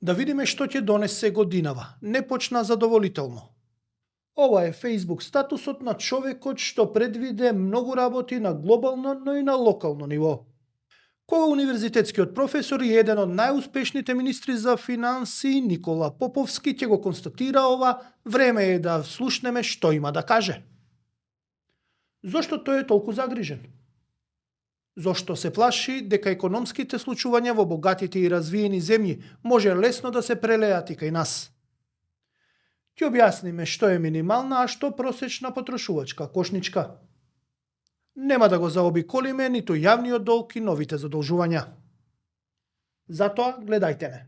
Да видиме што ќе донесе годинава. Не почна задоволително. Ова е Facebook статусот на човекот што предвиде многу работи на глобално, но и на локално ниво. Кога универзитетскиот професор и еден од најуспешните министри за финансии, Никола Поповски, ќе го констатира ова, време е да слушнеме што има да каже. Зошто тој е толку загрижен? Зошто се плаши дека економските случувања во богатите и развиени земји може лесно да се прелеат и кај нас? Ќе објасниме што е минимална, а што просечна потрошувачка кошничка. Нема да го заобиколиме ниту јавниот долг и новите задолжувања. Затоа гледајте не.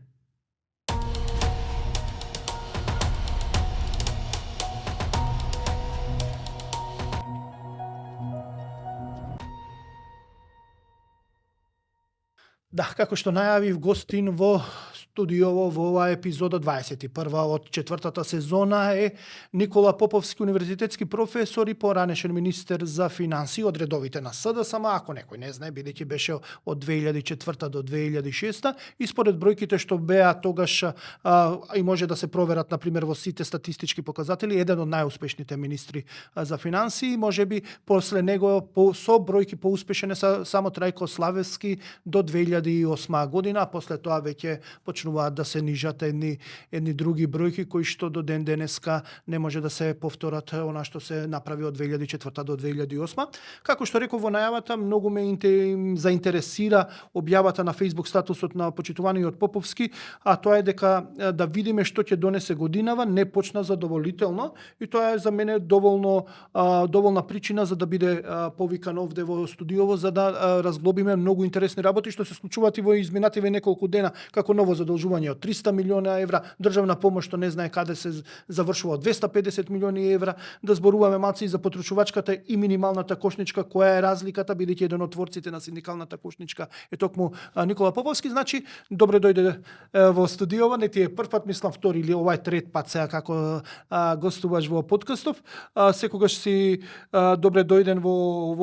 Да, како што најавив, гостин во студиово во оваа епизода 21 од четвртата сезона е Никола Поповски, универзитетски професор и поранешен министер за финансии од редовите на СДСМ, ако некој не знае, бидејќи беше од 2004 до 2006 и според бројките што беа тогаш и може да се проверат например во сите статистички показатели, еден од најуспешните министри за финансии, можеби после него со бројки поуспешен е само Трајко Славевски до 2008 година, а после тоа веќе почнуваат да се нижат едни други бројки кои што до ден денеска не може да се повторат она што се направи од 2004 до 2008. Како што реков во најавата, многу ме заинтересира објавата на Facebook статусот на почитуваниот Поповски, а тоа е дека да видиме што ќе донесе годинава, не почна задоволително и тоа е за мене доволна причина за да биде повикан овде во студиово за да разглобиме многу интересни работи што се случуваат и во изминативе неколку дена, како ново задолжување од 300 милиона евра, државна помош што не знае каде се завршува од 250 милиони евра, да зборуваме малци и за потрошувачката и минималната кошничка, која е разликата, бидејќи еден од творците на синдикалната кошничка е токму Никола Поповски. Значи, добре дојде во студиово, не ти е прв пат, мислам втори или ова е трет пат сега како гостуваш во подкастов. Секогаш си добре дојден во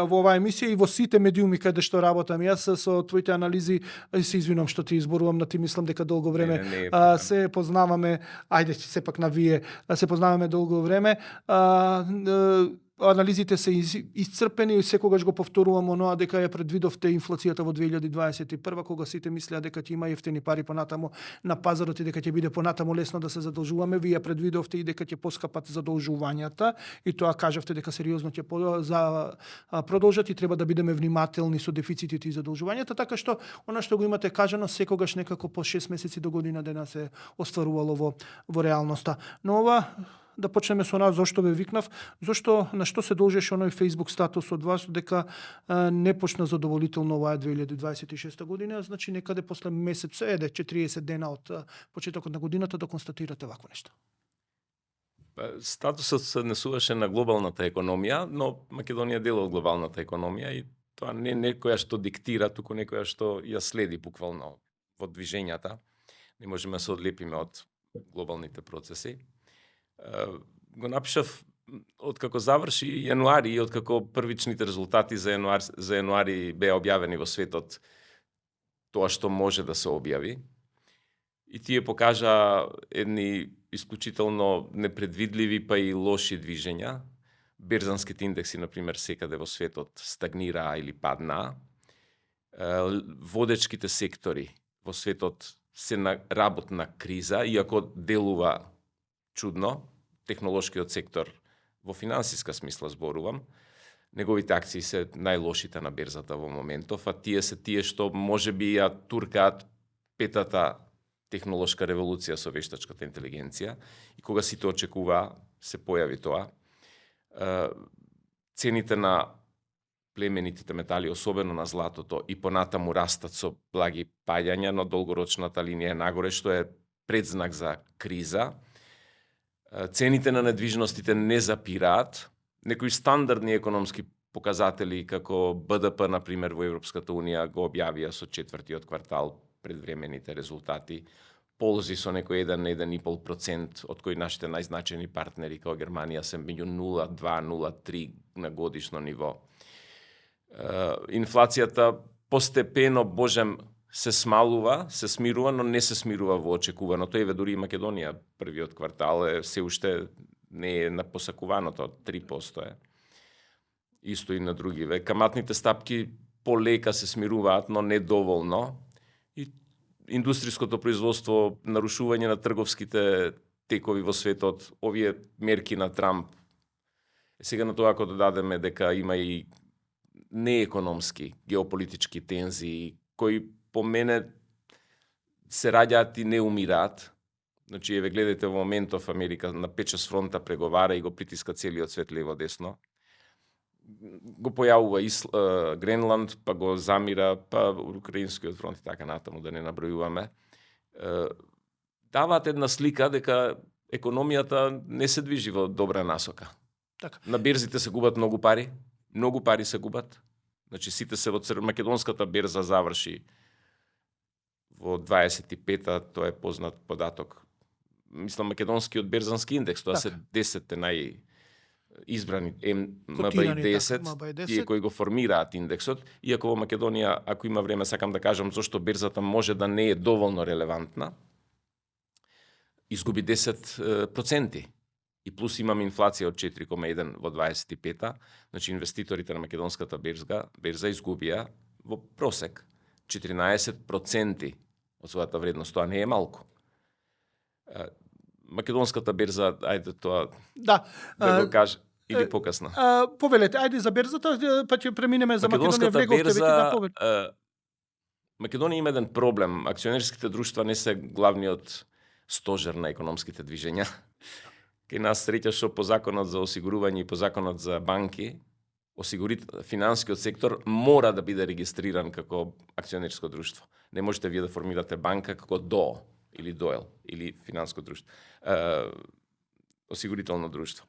оваа емисија и во сите медиуми каде што работам јас со твоите анализи. Се извинувам што ти изборувам на ти, мислам дека долго време се познаваме, ајде сепак на вие, се познаваме долго време. Анализите се исцрпени и секогаш го повторувам оноа дека ја предвидовте инфлацијата во 2021 кога сите мислеа дека ќе има ефтини пари понатаму на пазарот и дека ќе биде понатаму лесно да се задолжуваме. Вие ја предвидовте и дека ќе поскапат задолжувањата и тоа кажавте дека сериозно ќе продолжат и треба да бидеме внимателни со дефицитите и задолжувањата, така што она што го имате кажано секогаш некако по 6 месеци до година дена се остварувало во реалноста. Но ова да почнеме со нас, зошто ве викнав, на што се должеше оној Facebook статус од вас дека не почна задоволително оваа 2026 година, значи некаде после месец, 40 дена од почетокот на годината да констатирате вакво нешто. Статусот се однесуваше на глобалната економија, но Македонија е дел од глобалната економија и тоа не некоја што диктира, туку некоја што ја следи буквално во движењата. Не можеме да се одлепиме од глобалните процеси. Го напишав откако заврши јануари и откако првичните резултати за јануари беа објавени во светот, тоа што може да се објави. И тие покажа едни исклучително непредвидливи па и лоши движења. Берзанските индекси, например, секаде во светот стагнираа или паднаа. Водечките сектори во светот се на работна криза, иако делува чудно, технолошкиот сектор во финансиска смисла зборувам, неговите акции се најлошите на берзата во моментов, а тие се тие што можеби ја туркаат петата технолошка револуција со вештачката интелигенција и кога сите очекуваа, се појави тоа. Цените на племенитите метали, особено на златото, и понатаму растат со благи паѓања, но долгорочната линија е нагоре, што е предзнак за криза. Цените на недвижностите не запираат. Некои стандардни економски показатели, како БДП, например, во Европската Унија, го објавија со четвртиот квартал предвремените резултати. Ползи со некој 1,5%, од кои нашите најзначајни партнери, како Германија, се меѓу 0,2-0,3 на годишно ниво. Инфлацијата постепено, божем, се смалува, се смирува, но не се смирува во очекуваното. Еве дури и Македонија првиот квартал се уште не е на посакуваното, 3% е. Исто и на другиве. Каматните стапки полека се смируваат, но не доволно. И индустријското производство, нарушување на трговските текови во светот, овие мерки на Трамп. Сега на тоа ако додадеме дека има и неекономски, геополитички тензии, кои по мене се раѓаат и не умираат. Значи, еве гледате во моментов Америка на 5-6 фронта преговара и го притиска целиот свет лево десно. Го појавува Гренланд, па го замира, па украинскиот фронт и така натаму, да не набројуваме. Даваат една слика дека економијата не се движи во добра насока. Така. На берзите се губат многу пари се губат. Значи сите се во македонската берза заврши во 25-та, тоа е познат податок. Мислам македонскиот берзански индекс, тоа се 10 најизбрани МБ 10, тие кои го формираат индексот, иако во Македонија, ако има време, сакам да кажам зошто берзата може да не е доволно релевантна, изгуби 10%. И плюс имаме инфлација од 4,1 во 25-та, значи инвеститорите на македонската берза изгубија во просек 14% од својата вредност. Тоа не е малку. Македонската берза, ајде тоа да го кажа, или покасно. Повелете, ајде за берзата, па ќе преминеме за Македонија. Македонија има еден проблем. Акционерските друштва не се главниот стожер на економските движења. Кај нас среќа што по законот за осигурување и по законот за банки, финансискиот сектор мора да биде регистриран како акционерско друштво. Не можете вие да формирате банка како ДОО или ДОЕЛ или финансиско друштво, осигурително друштво.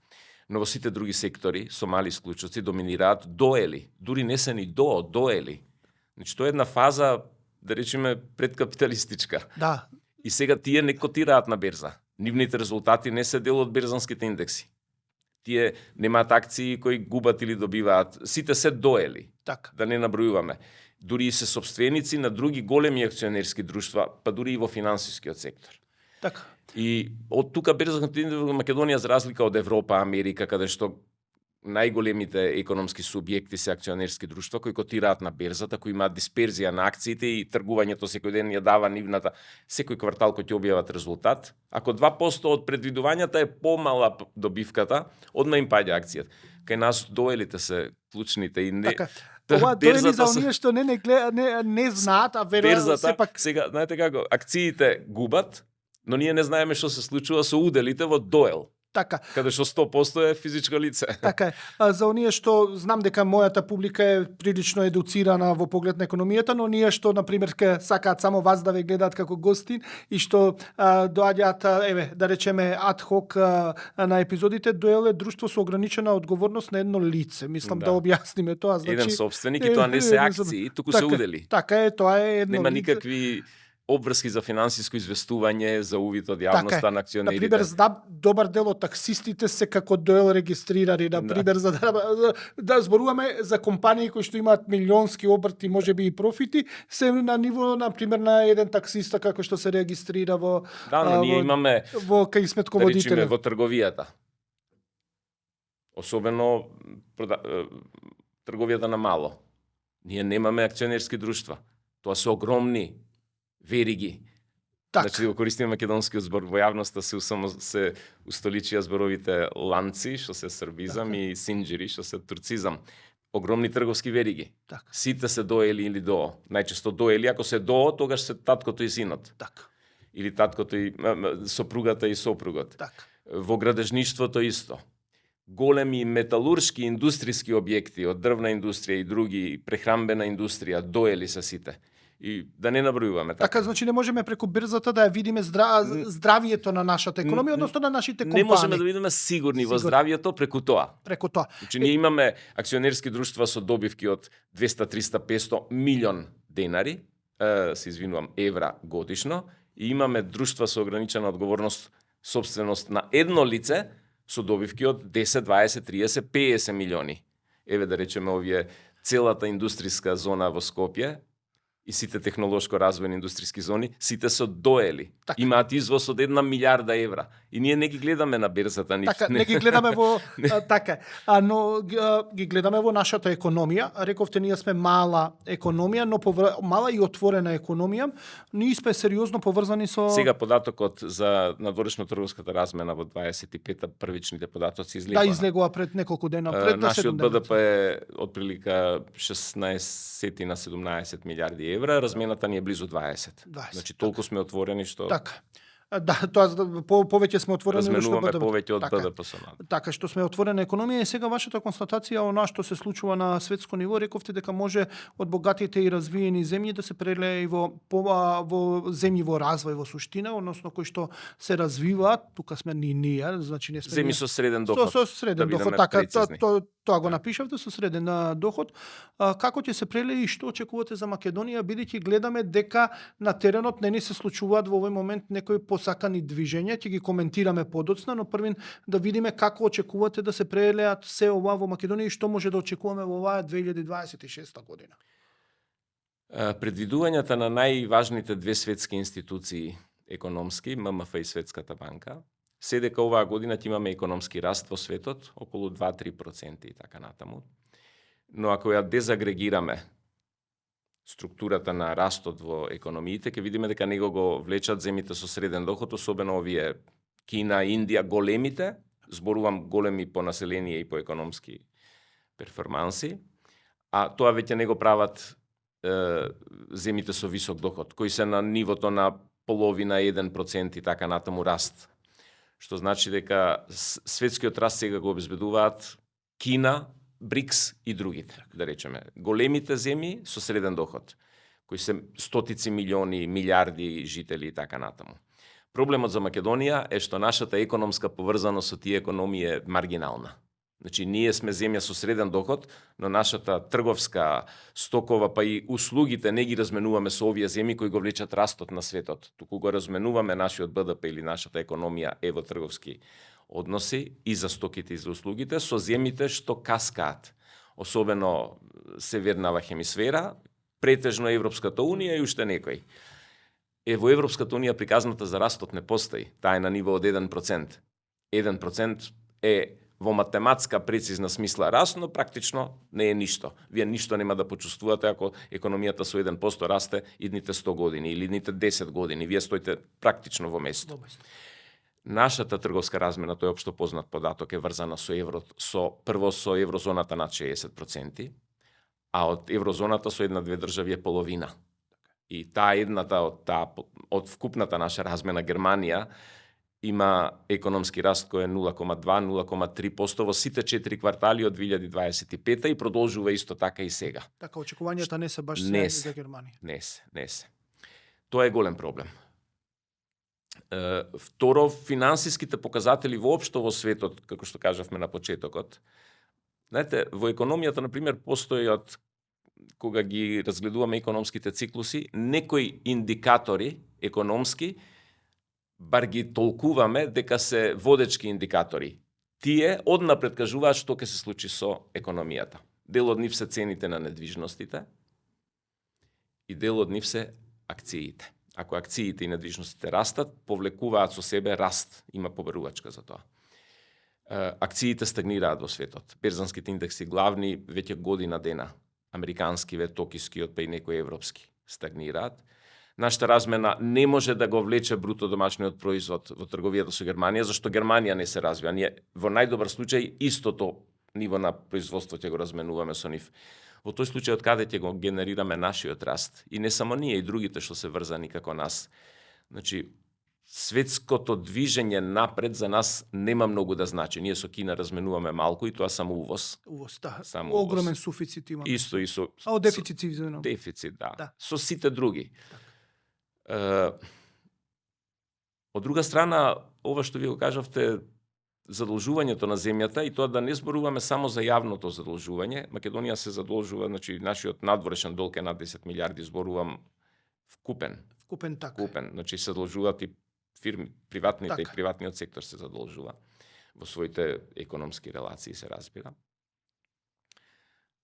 Но во сите други сектори, со мали исклучоци, доминираат ДОЕЛи. Дури не се ни ДОО, ДОЕЛи. Значи, тоа е една фаза, да речеме, предкапиталистичка. Да. И сега тие не котираат на берза. Нивните резултати не се дел од берзанските индекси. Тие немаат акции кои губат или добиваат. Сите се ДОЕЛи. Так. Да не набројуваме. Дури и се собственици на други големи акционерски друштва, па дури и во финансискиот сектор. Така. И од тука берзанските индекси во Македонија, за разлика од Европа, Америка, каде што најголемите економски субјекти се акционерски друштва кои котираат на берзата, кои имаат дисперзија на акциите и тргувањето секој ден ја дава нивната, секој квартал кој ќе објават резултат. Ако 2% од предвидувањата е помала добивката, одма им паѓа акцијата. Кај нас доелите се клучните и не... Така. Ова доели за оние што не знаат, а веројатно сепак... Сега, знаете како, акциите губат, но ние не знаеме што се случува со уделите во доел. Така. Каде што 100% е физичко лице. Така е. За оние што знам дека мојата публика е прилично едуцирана во поглед на економијата, но оние што на пример сакаат само вас да ве гледаат како гостин и што доаѓаат, еве, да речеме ад хок на епизодите, доел е друштво со ограничена одговорност на едно лице. Мислам да објасниме тоа, значи еден собственик и тоа не се акции, туку се удели. Така е, тоа е едно нема лице. никакви обврски за финансиско известување, за увид од јавноста така на акционерите. Например, знам добар дел од таксистите се како доел регистрирани, например, за да зборуваме за компании кои што имаат милионски обрти, можеби и профити, се на ниво, например, на еден таксиста како што се регистрира во но ние имаме во кај сметководителя. Во трговијата. Особено трговијата на мало. Ние немаме акционерски друштва. Тоа се огромни вериги. Так. Значи, да користиме македонскиот збор во јавноста се устоличија зборовите ланци, што се србизам, и синџири, што се турцизам. Огромни трговски вериги. Так. Сите се доели или доо. Најчесто доели, ако се доо, тогаш се таткото и синот. Так. Или таткото и сопругата и сопругот. Так. Во градежништвото исто. Големи металуршки индустријски објекти од дрвна индустрија и други, прехрамбена индустрија, доели се сите. И да не набројуваме. Така, значи не можеме преку берзата да ја видиме здравието на нашата економија, односно на нашите компании. Не можеме да видиме сигурни во здравието преку тоа. Преку тоа. Значи ние имаме акционерски друштва со добивки од 200, 300, 500 милион денари, се извинувам, евра годишно, и имаме друштва со ограничена одговорност, собственост на едно лице со добивки од 10, 20, 30, 50 милиони. Еве да речеме овие целата индустријска зона во Скопје и сите технолошко развојни индустријски зони, сите се доели. Така. Имаат извоз од 1 милијарда евра. И ние не ги гледаме на берзата ни. Така, не ги гледаме во така, но ги гледаме во нашата економија. Рековте ние сме мала економија, но мала и отворена економија. Ние сме сериозно поврзани со Сега податокот за надворешно трговската размена во 25-та првичните податоци излегува. Да, излегува пред неколку дена, пред Нашиот 7 дена. БДП е отприлика 16 на 17 милијарди евра, размената ни е близу 20. 20, Значи толку сме отворени што Така. Да, тоа повеќе сме отворени што разменуваме БДП. повеќе од Така. БДП со нас. Така, што сме отворена економија и сега вашата констатација она што се случува на светско ниво, рековте дека може од богатите и развиени земји да се прелее и во земји во развој во суштина, односно кои што се развиваат, тука сме ние, значи не сме Земји со среден доход. со среден да доход, бидеме така, прецизни. тоа го напишавте со среден доход. Како ќе се прелее и што очекувате за Македонија, бидејќи гледаме дека на теренот не ни се случуваат во овој момент некои посакани движења, ќе ги коментираме подоцна, но првин да видиме како очекувате да се прелеат се ова во Македонија и што може да очекуваме во оваа 2026 година. Предвидувањата на најважните две светски институции економски, ММФ и Светската банка, се дека оваа година ќе имаме економски раст во светот, околу 2-3% и така натаму. Но ако ја дезагрегираме структурата на растот во економиите, ќе видиме дека него го влечат земите со среден доход, особено овие Кина, Индија, големите, зборувам големи по население и по економски перформанси, а тоа веќе не го прават земите со висок доход, кои се на нивото на половина, 1% и така натаму раст. Што значи дека светскиот раст сега го обезбедуваат Кина, БРИКС и другите, да речеме. Големите земји со среден доход, кои се стотици милиони, милиарди жители и така натаму. Проблемот за Македонија е што нашата економска поврзаност со тие економии е маргинална. Значи, ние сме земја со среден доход, но нашата трговска, стокова, па и услугите не ги разменуваме со овие земји кои го влечат растот на светот. Туку го разменуваме нашиот БДП или нашата економија во трговски односи и за стоките и за услугите со земјите што каскаат. Особено севернава хемисфера, претежно Европската Унија и уште некои. Во Европската Унија приказната за растот не постои. Таа е на ниво од 1%. 1% е во математска прецизна смисла раст, но практично не е ништо. Вие ништо нема да почувствувате ако економијата со 1% расте идните 100 години или идните 10 години. Вие стоите практично во место. Нашата трговска размена, тој општо познат податок, е врзана со прво со еврозоната над 60%, а од еврозоната со една-две држави е половина. И таа едната од вкупната наша размена Германија има економски раст кој е 0,2-0,3% во сите 4 квартали од 2025 и продолжува исто така и сега. Така, очекувањата не се баш Не за Германија. Не се. Тоа е голем проблем. Второ, финансиските показатели воопшто во светот, како што кажавме на почетокот. Знаете, во економијата, например, постојат, кога ги разгледуваме економските циклуси, некои индикатори економски, бар ги толкуваме дека се водечки индикатори. Тие однапред кажуваат што ќе се случи со економијата. Дел од нив се цените на недвижностите и дел од нив се акциите. Ако акциите и недвижностите растат, повлекуваат со себе раст, има побарувачка за тоа. Акциите стагнираат во светот. Берзанските индекси главни веќе година дена, американски, токискиот, па и некои европски стагнираат. Нашата размена не може да го влече бруто домашниот производ во трговијата со Германија, зашто Германија не се развива. Ние во најдобар случај истото ниво на производство ќе го разменуваме со нив. Во тој случај од каде ќе го генерираме нашиот раст? И не само ние, и другите што се врзани како нас. Значи, светското движење напред за нас нема многу да значи. Ние со Кина разменуваме малку и тоа само увоз. Увоз, да. Само увоз. Огромен суфицит имаме. Исто и со... А од дефицит си извинувам. Дефицит, да. Да. Со сите други. Од друга страна, ова што ви го кажавте, задолжувањето на земјата и тоа да не зборуваме само за јавното задолжување. Македонија се задолжува, значи нашиот надворешен долг е над 10 милиарди, зборувам вкупен. Вкупен така. Купен, значи се задолжуваат и фирми, приватните така. И приватниот сектор се задолжува во своите економски релации, се разбира.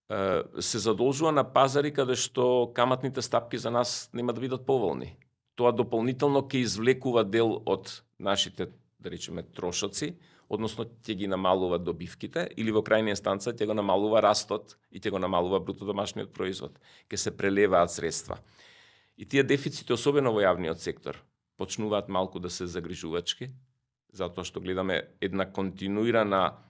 се задолжува на пазари каде што каматните стапки за нас нема да бидат поволни. Тоа дополнително ќе извлекува дел од нашите, да речеме, трошоци, односно ќе ги намалува добивките или во крајна инстанца ќе го намалува растот и ќе го намалува бруто домашниот производ. Ќе се прелеваат средства. И тие дефицити, особено во јавниот сектор, почнуваат малку да се загрижувачки, затоа што гледаме една континуирана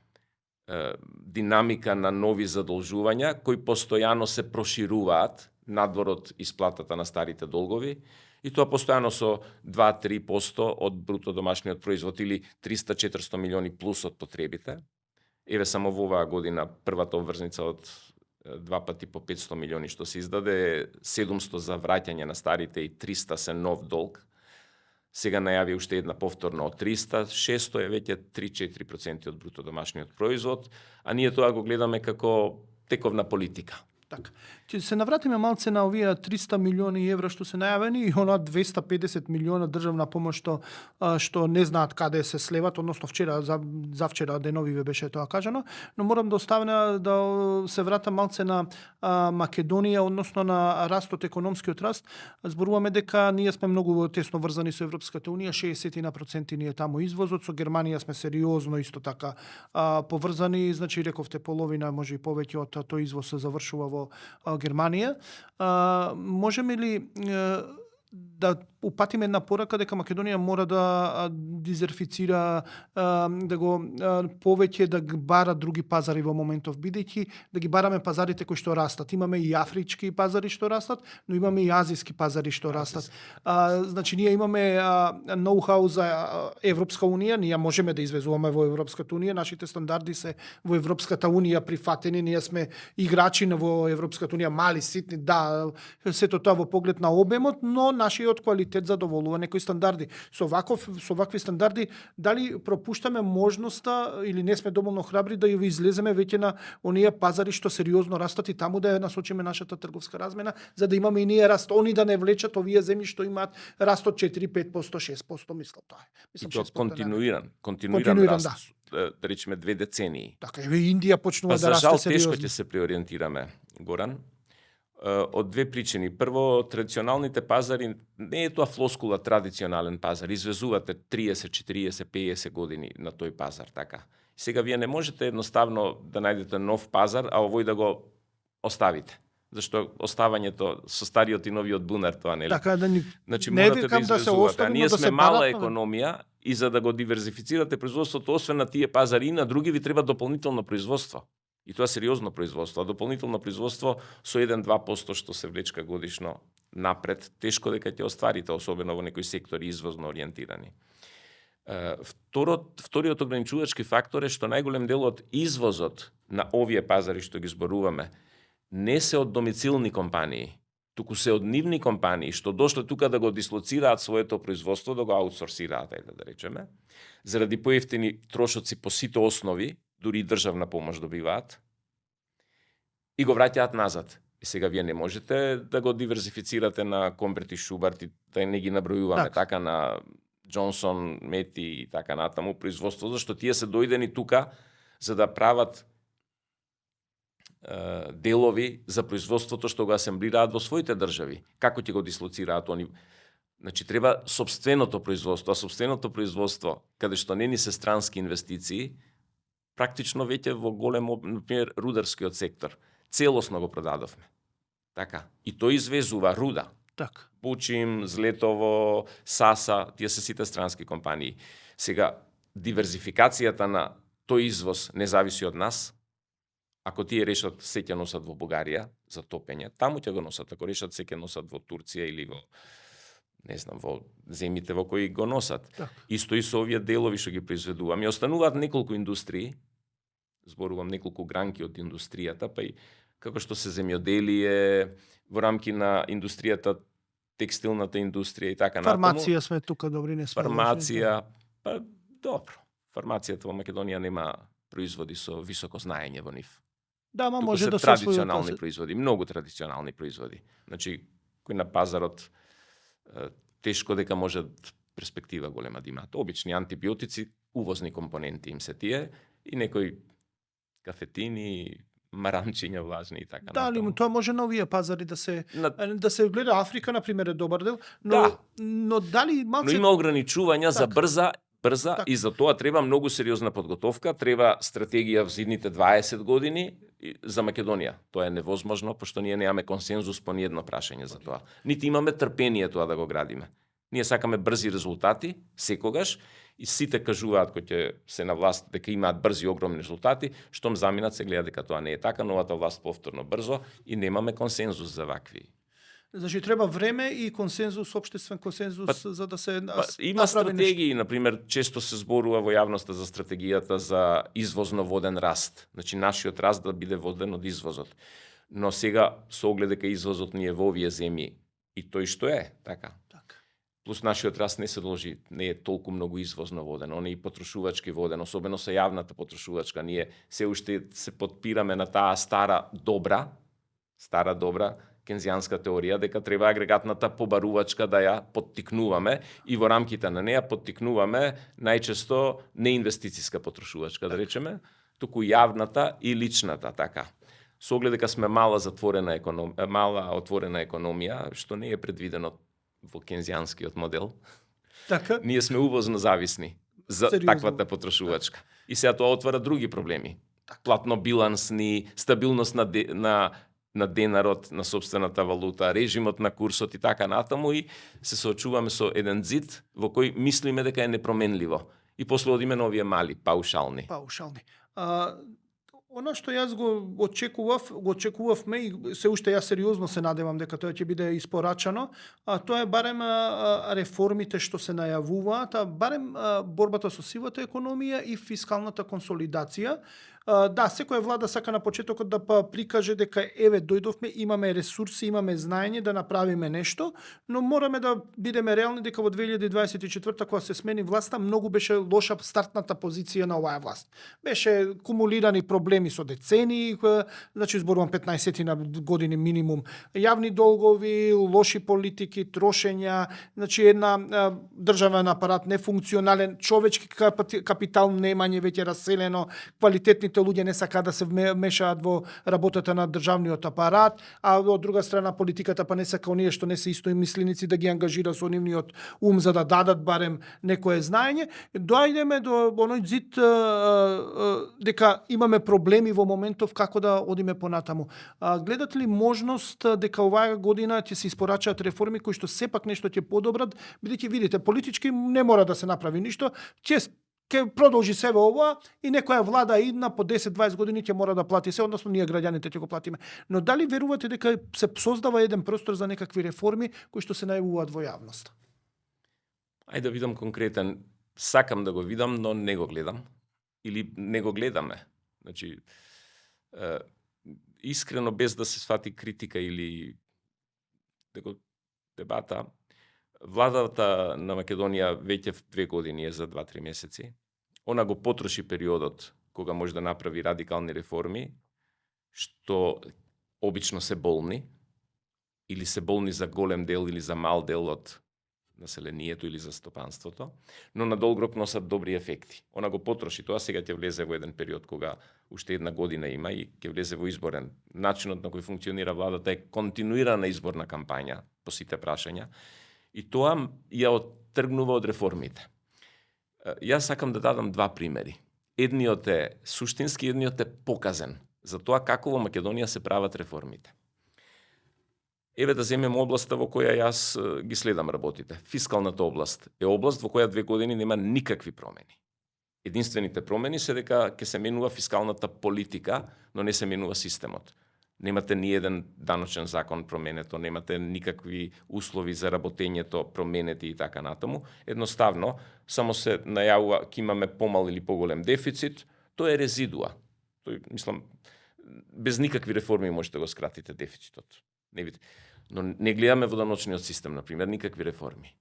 динамика на нови задолжувања, кои постојано се прошируваат надвор од исплатата на старите долгови, и тоа постојано со 2-3% од бруто домашниот производ или 300-400 милиони плюс од потребите. Еве само во оваа година првата обврзница од 2 пати по 500 милиони што се издаде, 700 за враќање на старите и 300 се нов долг. Сега најави уште една повторно од 300, 600 е веќе 3-4% од бруто домашниот производ, а ние тоа го гледаме како тековна политика. Така. Ќе се навратиме малце на овие 300 милиони евра што се најавени и она 250 милиона државна помош што не знаат каде се слеват, односно вчера, завчера деновиве беше тоа кажано, но морам да оставам да се вратам малце на Македонија, односно на растот, економскиот раст. Зборуваме дека ние сме многу тесно врзани со Европската унија, 60% ни е таму извозот, со Германија сме сериозно исто така поврзани, значи рековте половина, може и повеќе од тој извоз се завршува во Германија. Можеме ли да упатиме една порака дека Македонија мора да дизерфицира, да го повеќе да бара други пазари во моментов, бидејќи да ги бараме пазарите кои што растат. Имаме и афрички пазари што растат, но имаме и азиски пазари што растат. Значи ние имаме ноу-хау за Европска унија, ние можеме да извезуваме во Европската унија, нашите стандарди се во Европската унија прифатени, ние сме играчи во Европската унија, мали, ситни, да, сето тоа во поглед на обемот, но нашиот квалитет задоволува некои стандарди. Со вакви стандарди, дали пропуштаме можноста или не сме доволно храбри да ја излеземе веќе на оние пазари што сериозно растат и таму да ја насочиме нашата трговска размена, за да имаме и ние раст, они да не влечат овие земји што имаат раст од 4-5%, 6%, мислам тоа е. И тоа континуиран раст, да речеме 2 децении. Така, еве Индија почнува да расте сериозно. За сериозно. жал тешко ќе се преориентираме, Горан, од 2 причини. Прво, традиционалните пазари, не е тоа флоскула традиционален пазар, извезувате 30, 40, 50 години на тој пазар, така. Сега вие не можете едноставно да најдете нов пазар, а овој да го оставите. Зашто оставањето со стариот и новиот бунар тоа, нели? Така да ни Значи не морате викам да се извезувате. остави, А но ние да сме се мала барат, економија и за да го диверзифицирате производството, освен на тие пазари и на други, ви треба дополнително производство. И тоа сериозно производство, а дополнително производство со 1-2% што се влечка годишно напред, тешко дека ќе остварите, особено во некои сектори извозно ориентирани. Вториот ограничувачки фактор е што најголем дел од извозот на овие пазари што ги зборуваме не се од домицилни компании, туку се од нивни компании што дошле тука да го дислоцираат своето производство, да го аутсорсираат, да речеме, заради поевтини трошоци по сите основи, дури и државна помош добиваат, и го враќаат назад. И сега вие не можете да го диверзифицирате на Комберт и Шубарт и да не ги набројуваме така на Джонсон, Мети и така натаму производство, зашто тие се дојдени тука за да прават делови за производството што го асемблираат во своите држави. Како ќе го дислоцираат они? Значи треба сопственото производство, а сопственото производство, каде што не ни се странски инвестиции, практично веќе во голем, например, рударскиот сектор, целосно го продадовме. Така. И тој извезува руда. така. Пучим, Злетово, Саса, тие се сите странски компании. Сега, диверзификацијата на тој извоз не зависи од нас. Ако тие решат се ќе носат во Бугарија за топење, таму ќе го носат. Ако решат се ќе носат во Турција или во не знам, во земите во кои го носат. Так. Исто и со овие делови што ги произведуваме. Остануваат неколку индустрии, зборувам неколку гранки од индустријата, па и како што се земјоделие, во рамки на индустријата, текстилната индустрија и така натаму. Фармација сме тука добри, не сме. Фармација, па добро. Фармацијата во Македонија нема производи со високо знаење во нив. Да, ма Туку може се да се традиционални производи, многу традиционални производи. Значи, кој на пазарот тешко дека може перспектива голема да имаат. Обични антибиотици, увозни компоненти им се тие и некои кафетини, маранчиња влажни и така Дали натаму. тоа може на овие пазари да се На- да се гледа. Африка на пример е добар дел, но Да. но дали Но малце има ограничувања за Така. брза Така. и за тоа треба многу сериозна подготовка, треба стратегија во зидните 20 години за Македонија. Тоа е невозможно, пошто ние немаме консензус по ниедно прашање за тоа. Нити имаме трпение тоа да го градиме. Ние сакаме брзи резултати, секогаш, и сите кажуваат кои ќе се на власт дека имаат брзи огромни резултати, штом заминат се гледа дека тоа не е така, новата власт повторно брзо и немаме консензус за вакви. Значи треба време и консензус, општествен консензус за да се Има направи нешто. стратегии, например, често се зборува во јавноста за стратегијата за извозно воден раст. Значи нашиот раст да биде воден од извозот. Но сега со оглед дека извозот ни е во овие земји и тој што е, така. Така. Плюс нашиот раст не се должи, не е толку многу извозно воден, он е и потрошувачки воден, особено со јавната потрошувачка. Ние се уште се подпираме на таа стара добра кензијанска теорија дека треба агрегатната побарувачка да ја поттикнуваме и во рамките на неја поттикнуваме најчесто не инвестициска потрошувачка, да речеме, туку јавната и личната, така. Со оглед дека сме мала отворена економија, што не е предвидено во кензијанскиот модел, Така. ние сме увозно зависни за Сериозно. таквата потрошувачка. И сега тоа отвара други проблеми. Платно-билансни, стабилност на денарот, на собствената валута, режимот на курсот и така натаму, и се соочуваме со еден зид во кој мислиме дека е непроменливо. И после одиме на овие мали, паушални. Паушални. Она што јас го очекувавме и се уште јас сериозно се надевам дека тоа ќе биде испорачано, тоа е барем реформите што се најавуваат, барем борбата со сивата економија и фискалната консолидација. Да, секоја влада сака на почетокот да прикаже дека еве дојдовме, имаме ресурси, имаме знаење да направиме нешто, но мораме да бидеме реални дека во 2024 кога се смени власта, многу беше лоша стартната позиција на оваа власт. Беше кумулирани проблеми со децении, значи зборувам 15 на години минимум, јавни долгови, лоши политики, трошења, значи една државен апарат нефункционален, човечки капитал немање веќе раселено, квалитетните луѓе не сака да се мешаат во работата на државниот апарат, а од друга страна политиката па не сака оние што не се истоимисленици да ги ангажира со нивниот ум за да дадат барем некое знаење. Доаѓаме до оној зид дека имаме проблеми во моментов како да одиме понатаму. Гледате ли можност дека оваа година ќе се испорачаат реформи кои што сепак нешто ќе подобрат, бидејќи видите политички не мора да се направи ништо, ќе продолжи себе ова и некоја влада идна по 10-20 години ќе мора да плати се, односно ние граѓаните ќе го платиме. Но дали верувате дека се создава еден простор за некакви реформи кои што се најавуваат во јавност? Ајде да видам конкретен. Сакам да го видам, но не го гледам. Или не го гледаме. Значи, искрено, без да се свати критика или дебата, владата на Македонија веќе 2 години е за 2-3 месеци. Она го потроши периодот кога може да направи радикални реформи, што обично се болни, или се болни за голем дел или за мал дел од населението или за стопанството, но на долг рок носат добри ефекти. Она го потроши тоа, сега ќе влезе во еден период кога уште 1 година има и ќе влезе во изборен. Начинот на кој функционира владата е континуирана изборна кампања по сите прашања. И тоа ја оттргнува од реформите. Јас сакам да дадам 2 примери. Едниот е суштински, едниот е показен за тоа како во Македонија се прават реформите. Еве да земеме областа во која јас ги следам работите. Фискалната област е област во која 2 години нема никакви промени. Единствените промени се дека ќе се менува фискалната политика, но не се менува системот. Немате ни еден даночен закон променето, немате никакви услови за работењето променети и така натаму. Едноставно, само се најавува ќе имаме помал или поголем дефицит, тоа е резидуа. Тој, мислам, без никакви реформи можете да го скратите дефицитот. Не видите. Но не гледаме во даночниот систем, например, никакви реформи.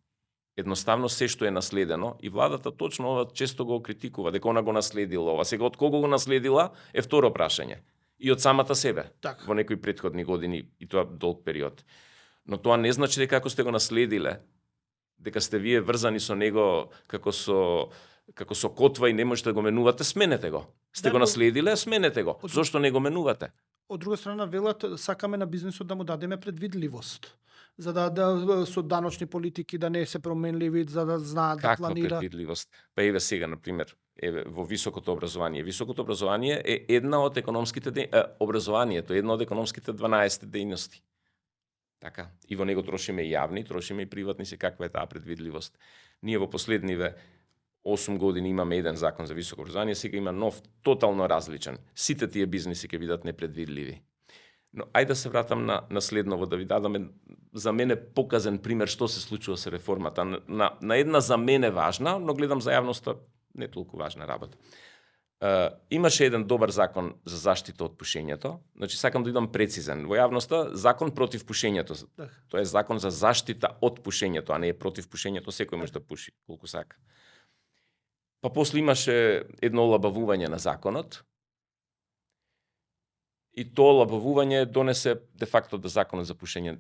Едноставно се што е наследено и владата точно ова често го критикува, дека она го наследила ова. Сега од кого го наследила е второ прашање. И од самата себе, Так. во некои претходни години, и тоа долг период. Но тоа не значи дека ако сте го наследиле, дека сте вие врзани со него како со котва и не можете да го менувате, сменете го. Сте Да, го но- наследиле, сменете го. Зошто не го менувате? Од друга страна, велат, сакаме на бизнисот да му дадеме предвидливост, за да со даночни политики да не се променливи, за да знаат да Каква планира. предвидливост? Па еве сега, например, во високото образование. Високото образование е една од економските образованието е една од економските 12 дејности. Така, и во него трошиме и јавни, трошиме и приватни, се каква е таа предвидливост. Ние во последниве 8 години имаме еден закон за високо образование, сега има нов, тотално различен. Сите тие бизниси ќе бидат непредвидливи. Но ајде да се вратам на следново, да ви дадаме за мене показен пример што се случува со реформата. На една за мене важна, но гледам за јавноста не толку важна работа. Имаше еден добар закон за заштита од пушењето. Значи, сакам да идам прецизен. Во јавноста, закон против пушењето. Тоа е закон за заштита од пушењето, а не е против пушењето. Секој може да пуши, колку сака. Па после имаше едно олабавување на законот. И тоа олабавување донесе де факто да законот за пушење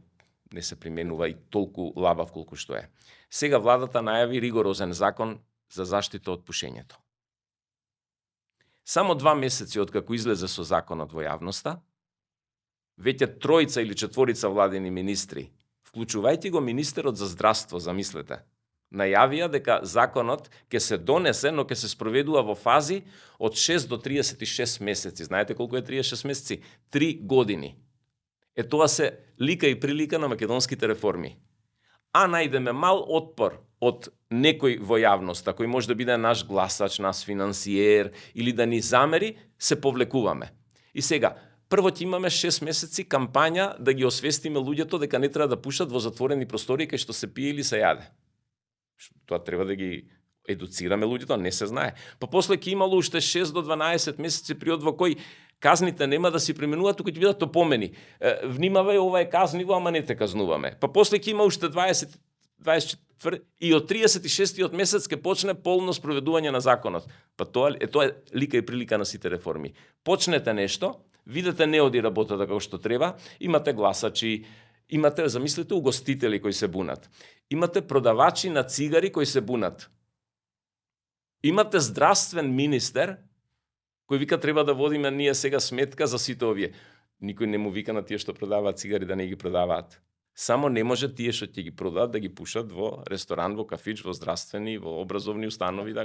не се применува и толку лабав колку што е. Сега владата најави ригорозен закон за заштита од пушењето. Само 2 месеци откако излезе со законот во јавноста, веќе 3 или 4 владени министри, вклучувајќи го министерот за здравство, замислете, најавија дека законот ќе се донесе, но ќе се спроведува во фази од 6 до 36 месеци. Знаете колку е 36 месеци? 3 години. Тоа се лика и прилика на македонските реформи. А најдеме мал отпор од некој во јавноста, кој може да биде наш гласач, наш финансиер или да ни замери, се повлекуваме. И сега, прво ќе имаме 6 месеци кампања да ги освестиме луѓето дека не треба да пушат во затворени простори кај што се пие или се јаде. Тоа треба да ги едуцираме луѓето, не се знае. Па после ќе имало уште 6 до 12 месеци период во кој казните нема да се применуваат, туку ќе бидат опомени. Внимавај, ова е казниво, ама не те казнуваме. Па после ќе има уште 24 и од 36-тиот месец ќе почне полно спроведување на законот. Па тоа е лика и прилика на сите реформи. Почнете нешто, видите не оди работата како што треба, имате гласачи, имате, замислете, угостители кои се бунат. Имате продавачи на цигари кои се бунат. Имате здравствен министер кој вика треба да водиме ние сега сметка за сите овие. Никој не му вика на тие што продаваат цигари да не ги продаваат. Само не може тие што ќе ги продадат да ги пушат во ресторан, во кафич, во здравствени, во образовни установи.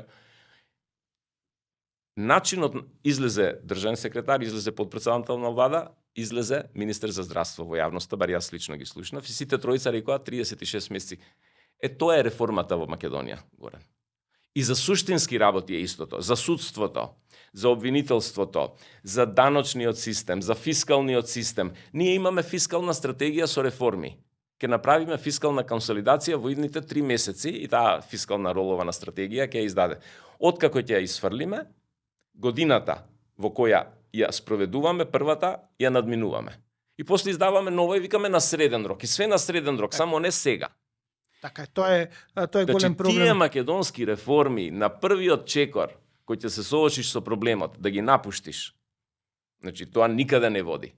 Начинот излезе државен секретар, излезе подпредседател на влада, излезе министер за здравство во јавноста, бар јас лично ги слушнав, и сите тројца рекоа 36 месеци. Тоа е реформата во Македонија, Горан. И за суштински работи е истото, за судството, за обвинителството, за даночниот систем, за фискалниот систем. Ние имаме фискална стратегија со реформи. Ке направиме фискална консолидација во идните 3 месеци и таа фискална ролована стратегија ќе ја издаде. Откако ќе ја изфрлиме, годината во која ја спроведуваме, првата ја надминуваме. И после издаваме нова и викаме на среден рок. И све на среден рок, само не сега. Така, тоа е голем проблем. Тие македонски реформи на првиот чекор, кој ќе се соочиш со проблемот, да ги напуштиш, тоа никаде не води.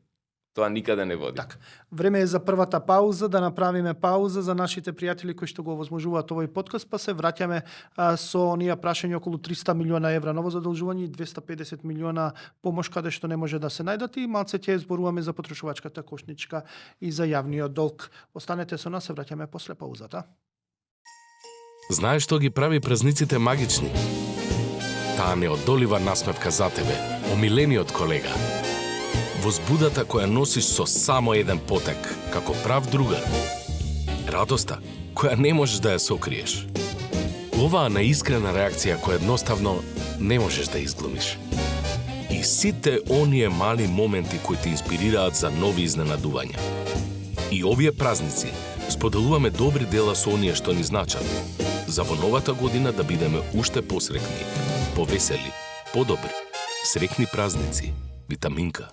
Тоа никаде не води. Так, време е за првата пауза, да направиме пауза за нашите пријатели кои што го возможуваат овој подкаст, па се враќаме со оние прашања околу 300 милиона евра ново задолжување и 250 милиона помош каде што не може да се најдат и малце ќе зборуваме за потрошувачката кошничка и за јавниот долг. Останете со нас, се враќаме после паузата. Знаеш што ги прави празниците магични? Таа неодолива насмевка за тебе, омилениот колега. Возбудата која носиш со само еден потек, како прав другар. Радоста која не можеш да ја сокриеш. Оваа неискрена реакција која едноставно не можеш да изглумиш. И сите оние мали моменти кои те инспирираат за нови изненадувања. И овие празници споделуваме добри дела со оние што ни значат. За во новата година да бидеме уште посрекни, повесели, подобри. Срекни празници. Витаминка.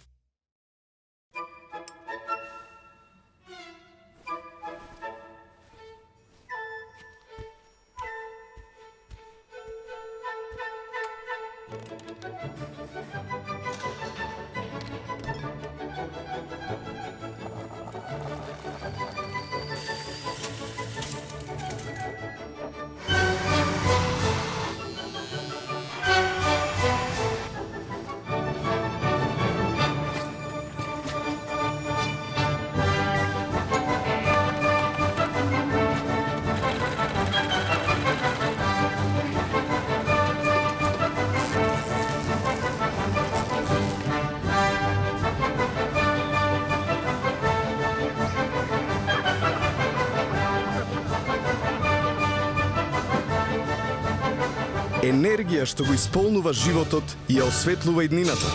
Енергија што го исполнува животот и ја осветлува иднината.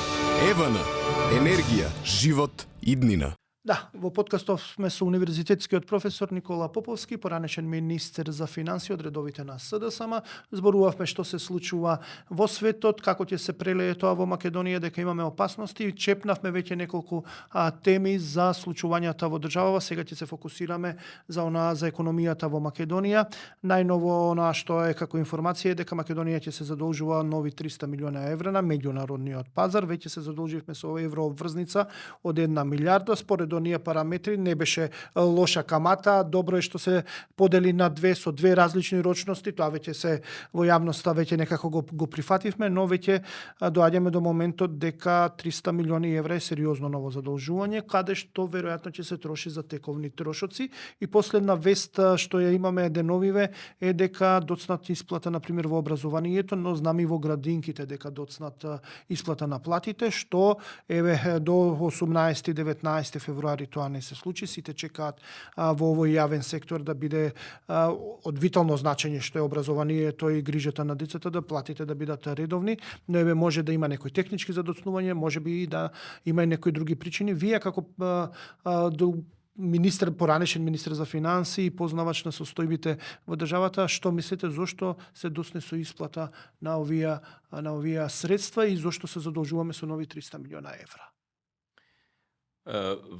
ЕВН. Енергија, живот, иднина. Да, во подкастов сме со универзитетскиот професор Никола Поповски, поранешен министер за финансии од редовите на СДСМ. Зборувавме што се случува во светот, како ќе се прелее тоа во Македонија, дека имаме опасности. Чепнавме веќе неколку теми за случувањата во државава. Сега ќе се фокусираме за економијата во Македонија. Најново она што е како информација е дека Македонија ќе се задолжува нови 300 милиона евра на меѓународниот пазар. Веќе се задолживме со еврообврзница од 1 милиарда. Според оние параметри не беше лоша камата, добро е што се подели на со две различни рочности, тоа веќе се во јавноста веќе некако го прифативме, но веќе доаѓаме до моментот дека 300 милиони евра е сериозно ново задолжување, каде што веројатно ќе се троши за тековни трошоци. И последна вест што ја имаме деновиве е дека доцнат исплата на пример во образованието, но знаме и во градинките дека доцнат исплата на платите, што еве до 18-19 февруари тоа не се случи. Сите чекаат во овој јавен сектор да биде од витално значење што е образованието и грижата на децата, да платите да бидат редовни. Но еве може да има некои технички задоцнување, може би и да има и некои други причини. Вие како поранешен министер за финансии, познавач на состојбите во државата, што мислите зошто се досне со исплата на овие средства и зошто се задолжуваме со нови 300 милиона евра?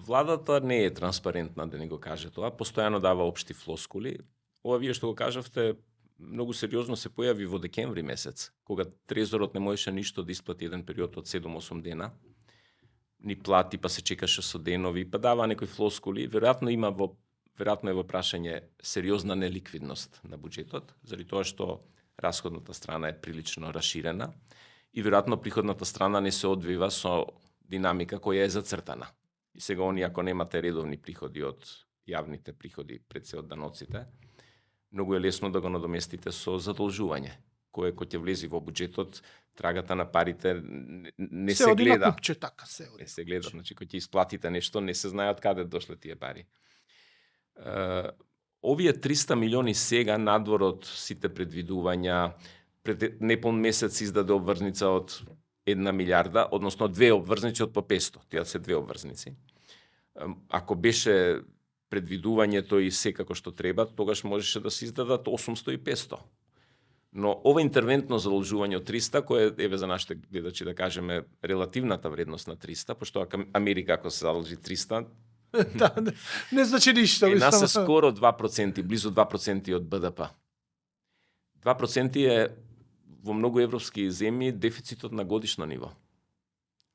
Владата не е транспарентна, да ни го каже тоа, постојано дава општи флоскули. Ова вие што го кажавте, многу сериозно се појави во декември месец, кога Трезорот не можеше ништо да исплати еден период од 7-8 дена. Ни плати, па се чекаше со денови, па дава некои флоскули. Веројатно е во прашање сериозна неликвидност на буџетот, заради тоа што расходната страна е прилично расширена и веројатно приходната страна не се одвива со динамика која е зацртана. И сега они ако немате редовни приходи од јавните приходи пред се од даноците, многу е лесно да го надоместите со задолжување, кое ќе влези во буџетот, трагата на парите не се гледа. Се оди на купче, така се оди. Не се гледа, значи кога ќе исплатите нешто, не се знае од каде дошле тие пари. Овие 300 милиони сега надвор од сите предвидувања, пред непон месец издаде обврзница од 1 милиарда, односно 2 обврзници од по 500. Тие се 2 обврзници. Ако беше предвидувањето и секако што треба, тогаш можеше да се издадат 800 и 500. Но ова интервентно задолжување од 300, кое еве за нашите гледачи да кажеме релативната вредност на 300, пошто Америка ако се задолжи 300, да, не значи ништо. Нас е скоро 2%, близу 2% од БДП. 2% е во многу европски земји дефицитот на годишно ниво.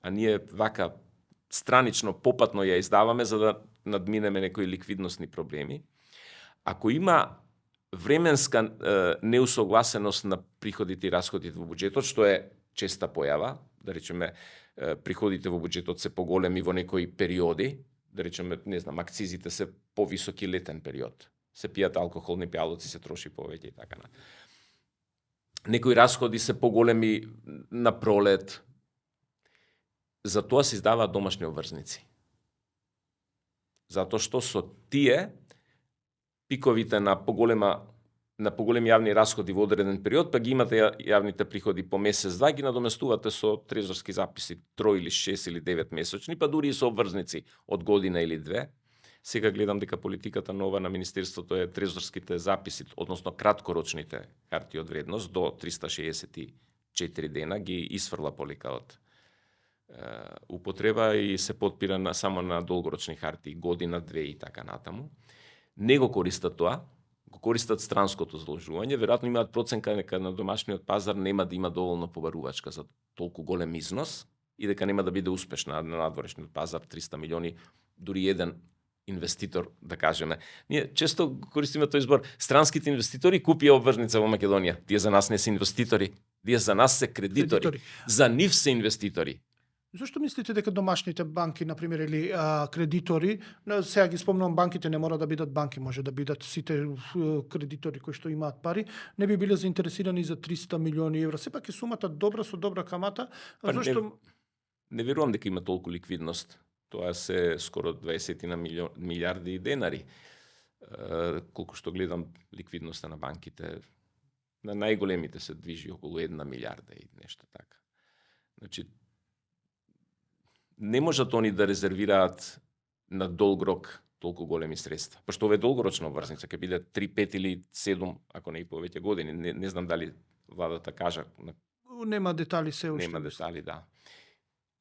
А ние вака странично, попатно ја издаваме за да надминеме некои ликвидносни проблеми. Ако има временска неусогласеност на приходите и расходите во буџетот, што е честа појава, да речеме приходите во буџетот се поголеми во некои периоди, да речеме, не знам, акцизите се повисоки летен период. Се пијат алкохолни пијалоци, се троши повеќе и така. Некои расходи се поголеми на пролет. За тоа се издаваат домашни обврзници. Затоа што со тие пиковите на поголеми јавни расходи во одреден период, па ги имате јавните приходи по месец-два, ги надоместувате со трезорски записи 3 или 6 или 9 месечни, па дури и со обврзници од година или 2. Сега гледам дека политиката нова на Министерството е трезорските записи, односно краткорочните харти од вредност до 364 дена ги исфрла полека од употреба и се потпира само на долгорочни харти, година, 2 и така натаму. Не го користат тоа, го користат странското задолжување, веројатно имаат проценка дека на домашниот пазар нема да има доволно побарувачка за толку голем износ и дека нема да биде успешна на надворешниот пазар 300 милиони, дури еден инвеститор, да кажеме. Ние често користиме тој збор, странските инвеститори купија обврзница во Македонија. Тие за нас не се инвеститори, тие за нас се кредитори. За нив се инвеститори. Зошто мислите дека домашните банки, например, или кредитори, сега ги спомнувам, банките не мора да бидат банки, може да бидат сите кредитори кои што имаат пари, не би биле заинтересирани за 300 милиони евра. Сепак е сумата добра со добра камата, зошто... Не верувам дека има толку ликвидност. Тоа се скоро 20 на милиарди денари. Колку што гледам ликвидноста на банките, на најголемите се движи околу 1 милиарда и нешто така. Значи, не можат они да резервираат на долг рок толку големи средства. Пошто ова е долгорочна обврзница, ќе биде 3, 5 или 7, ако не и повеќе години. Не знам дали владата кажа. Нема детали се уште. Нема детали, да.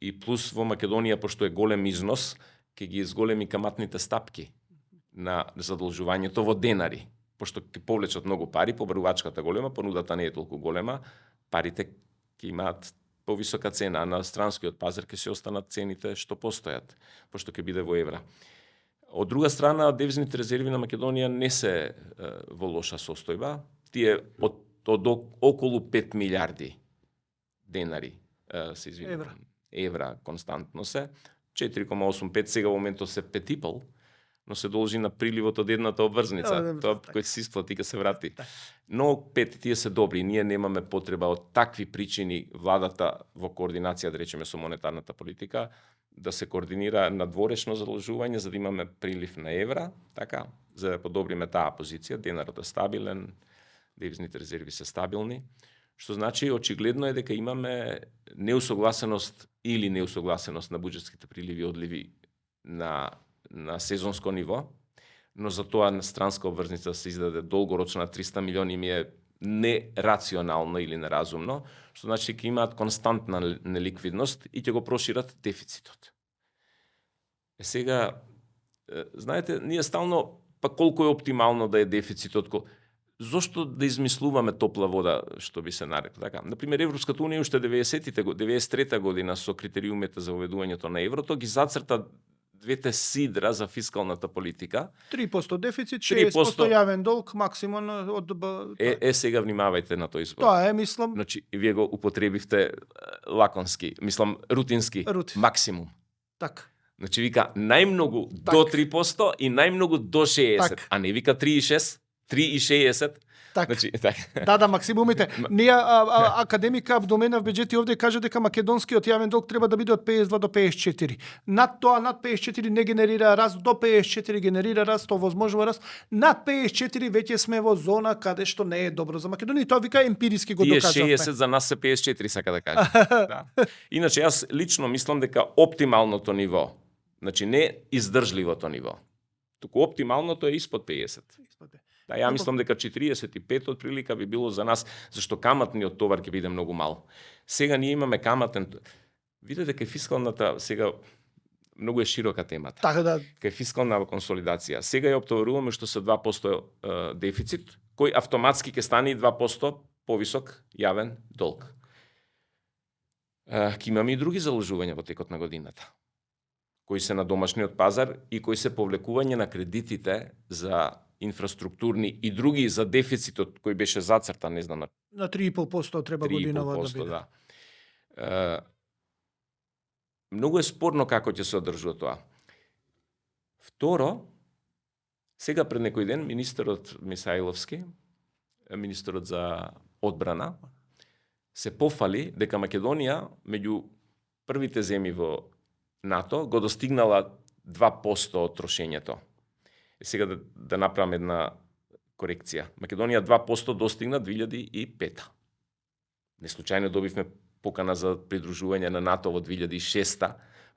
И плюс во Македонија, пошто е голем износ, ќе ги изголеми каматните стапки на задолжувањето во денари. Пошто ќе повлечат многу пари, побарувачката голема, понудата не е толку голема, парите ќе имаат повисока цена, а на странскиот пазар ќе се останат цените што постојат, пошто ќе биде во евра. Од друга страна, девизните резерви на Македонија не се во лоша состојба. Тие од околу 5 милиарди денари, се извинувам, евра константно се, 4,85, сега во моментот се 5,5, но се должи на приливот од едната обврзница. Тоа кој се исплати ќе се врати. Но 5 тие се добри. Ние немаме потреба од такви причини владата во координација, да речеме, со монетарната политика, да се координира надворешно задолжување за да имаме прилив на евра, така, за да подобриме таа позиција, денарот е стабилен, девизните резерви се стабилни, што значи очигледно е дека имаме неусогласеност или неусогласеност на буџетските приливи и одливи на сезонско ниво, но за тоа на странска обврзница се издаде долгорочна 300 милиони ми е нерационално или неразумно, што значи ќе имаат константна неликвидност и ќе го прошират дефицитот. Сега, знаете, ние стално, па колку е оптимално да е дефицитот, зошто да измислуваме топла вода, што би се нарекла, така? Например, Европската унија уште 93 година со критериумите за воведувањето на еврото ги зацрта двете сидра за фискалната политика. 3% дефицит, 6% јавен долг, максимум од... Сега внимавајте на тој збор. Тоа е, мислам... Значи, вие го употребивте лаконски, мислам, рутински, максимум. Така. Значи, вика најмногу до 3% и најмногу до 60%, а не вика 3,6%, 3,60%. Так. Значи, так. Да, максимумите. Ние академика Абдоменов Беџети овде каже дека македонскиот јавен долг треба да биде од 52 до 54. Над тоа, над 54 не генерира раст, до 54 генерира раст, овозможува раст. Над 54 веќе сме во зона каде што не е добро за Македонија. Тоа вика емпириски го докажавме. Тие 60 за нас се 54, сака да кажа. Да. Иначе јас лично мислам дека оптималното ниво, значи не издржливото ниво, туку оптималното е испод 50. Да, ја мислам дека 45 од прилика би било за нас, зашто каматниот товар ќе биде многу мал. Сега ние имаме каматен... Видете дека фискалната, сега многу е широка темата. Така да. Кај фискална консолидација. Сега ја оптоваруваме што се 2% дефицит, кој автоматски ќе стане и 2% повисок јавен долг. Ќе имаме и други заложувања во текот на годината, кои се на домашниот пазар и кои се повлекување на кредитите за инфраструктурни и други за дефицитот кој беше зацртан, не знам, на 3,5% треба годинава да биде. Да. Многу е спорно како ќе се одржува тоа. Второ, сега пред некој ден министерот Мисаиловски, министерот за одбрана, се пофали дека Македонија меѓу првите земји во НАТО го достигнала 2% од трошењето. Сега да направам една корекција. Македонија 2% достигна 2005. Неслучајно добивме покана за придружување на НАТО во 2006,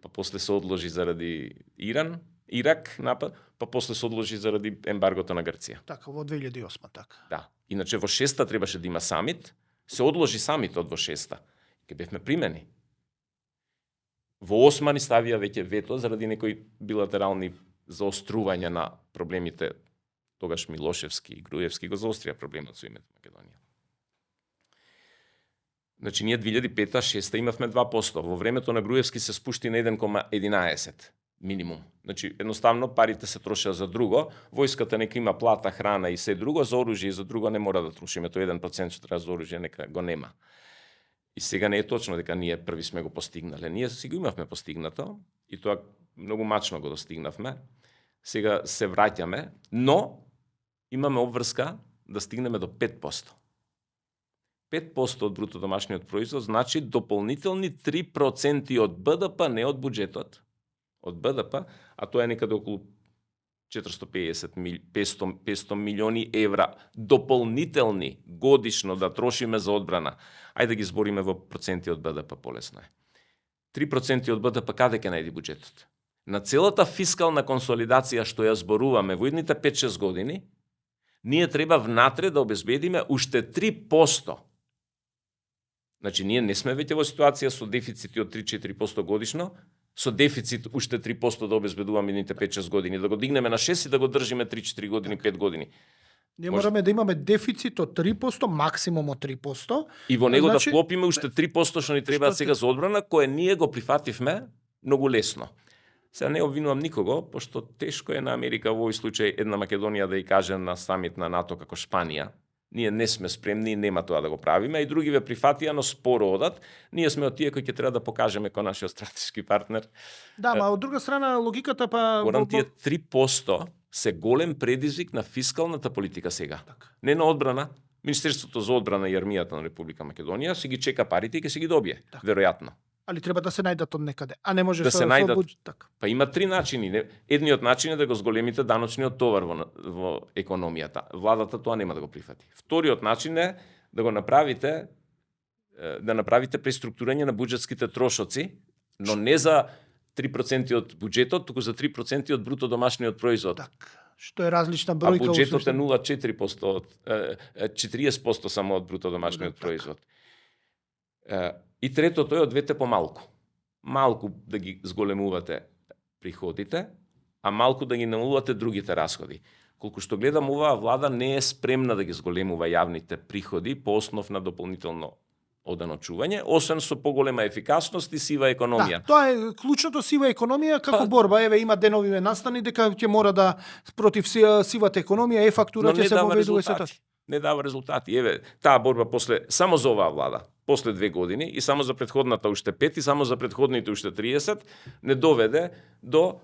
па после се одложи заради Ирак напад, па после се одложи заради ембаргото на Грција. Така, во 2008, така. Да. Иначе во 6 требаше да има самит, се одложи самитот во 6. Ке бевме примени. Во 8 ни ставија веќе вето заради некои билатерални заострување на проблемите. Тогаш Милошевски и Груевски го заострија проблемот со името Македонија. Значи, ние 2005-2006 имавме 2%. Во времето на Груевски се спушти на 1,11 минимум. Значи, едноставно парите се трошеа за друго. Војската нека има плата, храна и се друго, за оружје и за друго не мора да трошиме. Тој 1% што треба за оружје нека го нема. И сега не е точно дека ние први сме го постигнале. Ние си го имавме постигнато и тоа многу мачно го достигнавме. Сега се враќаме, но имаме обврска да стигнеме до 5%. 5% од бруто домашниот производ значи дополнителни 3% од БДП, не од буџетот, од БДП, а тоа е некаде околу 500 милиони евра дополнителни годишно да трошиме за одбрана. Ајде да ги збориме во проценти од БДП, полесно е. 3% од БДП каде ќе најди буџетот? На целата фискална консолидација што ја зборуваме во идните 5-6 години, ние треба внатре да обезбедиме уште 3%. Значи, ние не сме веќе во ситуација со дефицити од 3-4% годишно, со дефицит уште 3% да обезбедуваме идните 5-6 години, да го дигнеме на 6 и да го држиме 3-4 години, 5 години. Ние мораме да имаме дефицит од 3%, максимум од 3%. И во него Значи, да вклопиме уште 3% што ни треба сега за одбрана, кое ние го прифативме многу лесно. Сега не обвинувам никого, пошто тешко е на Америка во овој случај една Македонија да ја каже на самит на НАТО како Шпанија. Ние не сме спремни и нема тоа да го правиме, и други ве прифатија, но споро одат. Ние сме од тие кои ќе треба да покажеме кој нашиот стратешки партнер. Да, ма од друга страна логиката па Горан, тие 3% се голем предизвик на фискалната политика сега. Така. Не на одбрана. Министерството за одбрана и армијата на Република Македонија си ги чека парите и ќе си ги добие, Така. веројатно. али треба да се најдат од некаде, а не може Да се најдат. така. Па има 3 начини. Едниот начин е да го зголемите даночниот товар во економијата. Владата тоа нема да го прифати. Вториот начин е да го направите преструктурање на буџетските трошоци, но не за 3% од буџетот, туку за 3% од бруто домашниот производ. Така. Што е различна А бројка. буџетот е 0,4% од 40% само од бруто домашниот Така. производ. И третото е од двете помалку. Малку да ги зголемувате приходите, а малку да ги намалувате другите расходи. Колку што гледам, оваа влада не е спремна да ги зголемува јавните приходи по основ на дополнително оданочување, освен со поголема ефикасност и сива економија. Да, тоа е клучното, сива економија како борба. Еве има денови настани дека ќе мора да против сивата економија фактура ќе се воведува и се тоа. Не дава резултати. Еве, таа борба само за оваа влада, после 2 години и само за претходната уште 5 и само за претходните уште 30 не доведе до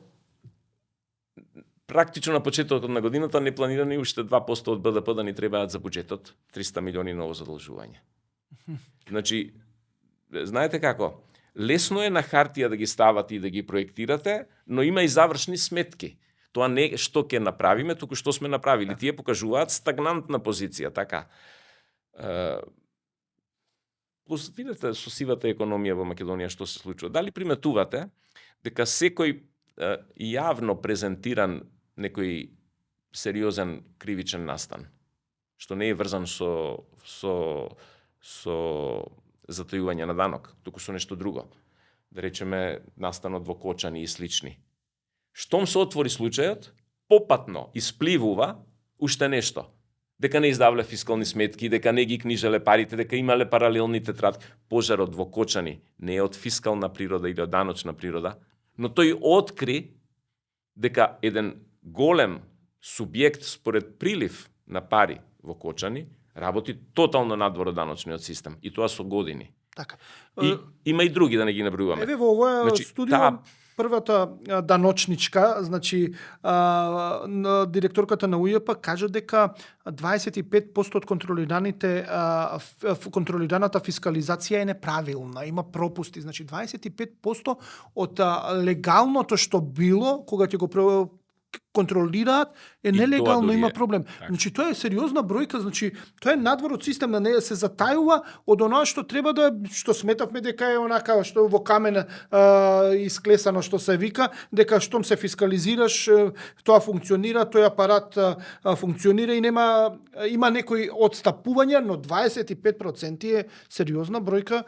практично на почетокот на годината не планирани уште 2% од БДП да ни требаат за буџетот, 300 милиони ново задолжување. Значи, знаете како, лесно е на хартија да ги ставате и да ги проектирате, но има и завршни сметки. Тоа не е што ќе направиме, туку што сме направили. Тие покажуваат стагнантна позиција, така. Плюс, видите со сивата економија во Македонија што се случува. Дали приметувате дека секој јавно презентиран некој сериозен кривичен настан, што не е врзан со затојување на данок, туку со нешто друго. Да речеме настанот во Кочани и слични. Штом се отвори случајот, попатно испливува уште нешто. Дека не издавале фискални сметки, дека не ги книжеле парите, дека имале паралелни тетрадки. Пожарот во Кочани не е од фискална природа или од даночна природа, но тој откри дека еден голем субјект според прилив на пари во Кочани работи тотално надвор од даночниот систем, и тоа со години. Така. И има и други, да не ги набројуваме. Еве во овоја Значи, студија првата даночничка, значи директорката на УЈП кажа дека 25% од контролираната фискализација е неправилна, има пропусти, значи 25% од легалното што било кога ќе го контролираат е нелегално, има проблем. Значи тоа е сериозна бројка, значи тоа е надвор од систем, на неја се затајува од оноа што треба да, што сметавме дека е онака што во камен исклесано што се вика, дека штом се фискализираш тоа функционира, тој апарат функционира и има некои отстапувања, но 25% е сериозна бројка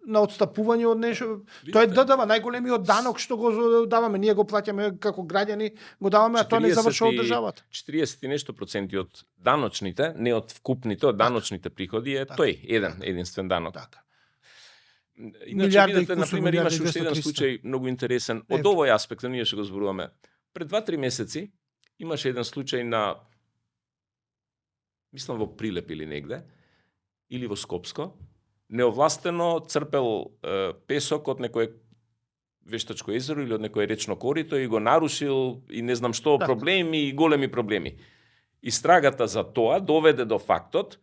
на отстапување од нешто. Тоа е ДДВ, најголемиот данок што го даваме, ние го плаќаме како граѓани, го даваме, а тоа не завршува од државата. 40 и нешто проценти од даночните, не од вкупните, од даночните приходи е тој единствен данок. Така. Иначе видите, например, имаше уште еден случај многу интересен. Од овој аспект, ние што го зборуваме. Пред 2-3 месеци имаше еден случај на, мислам во Прилеп или негде, или во Скопско, неовластено црпел песок од некој вештачко езеро или од некој речно корито и го нарушил и не знам што, проблеми и големи проблеми. Истрагата за тоа доведе до фактот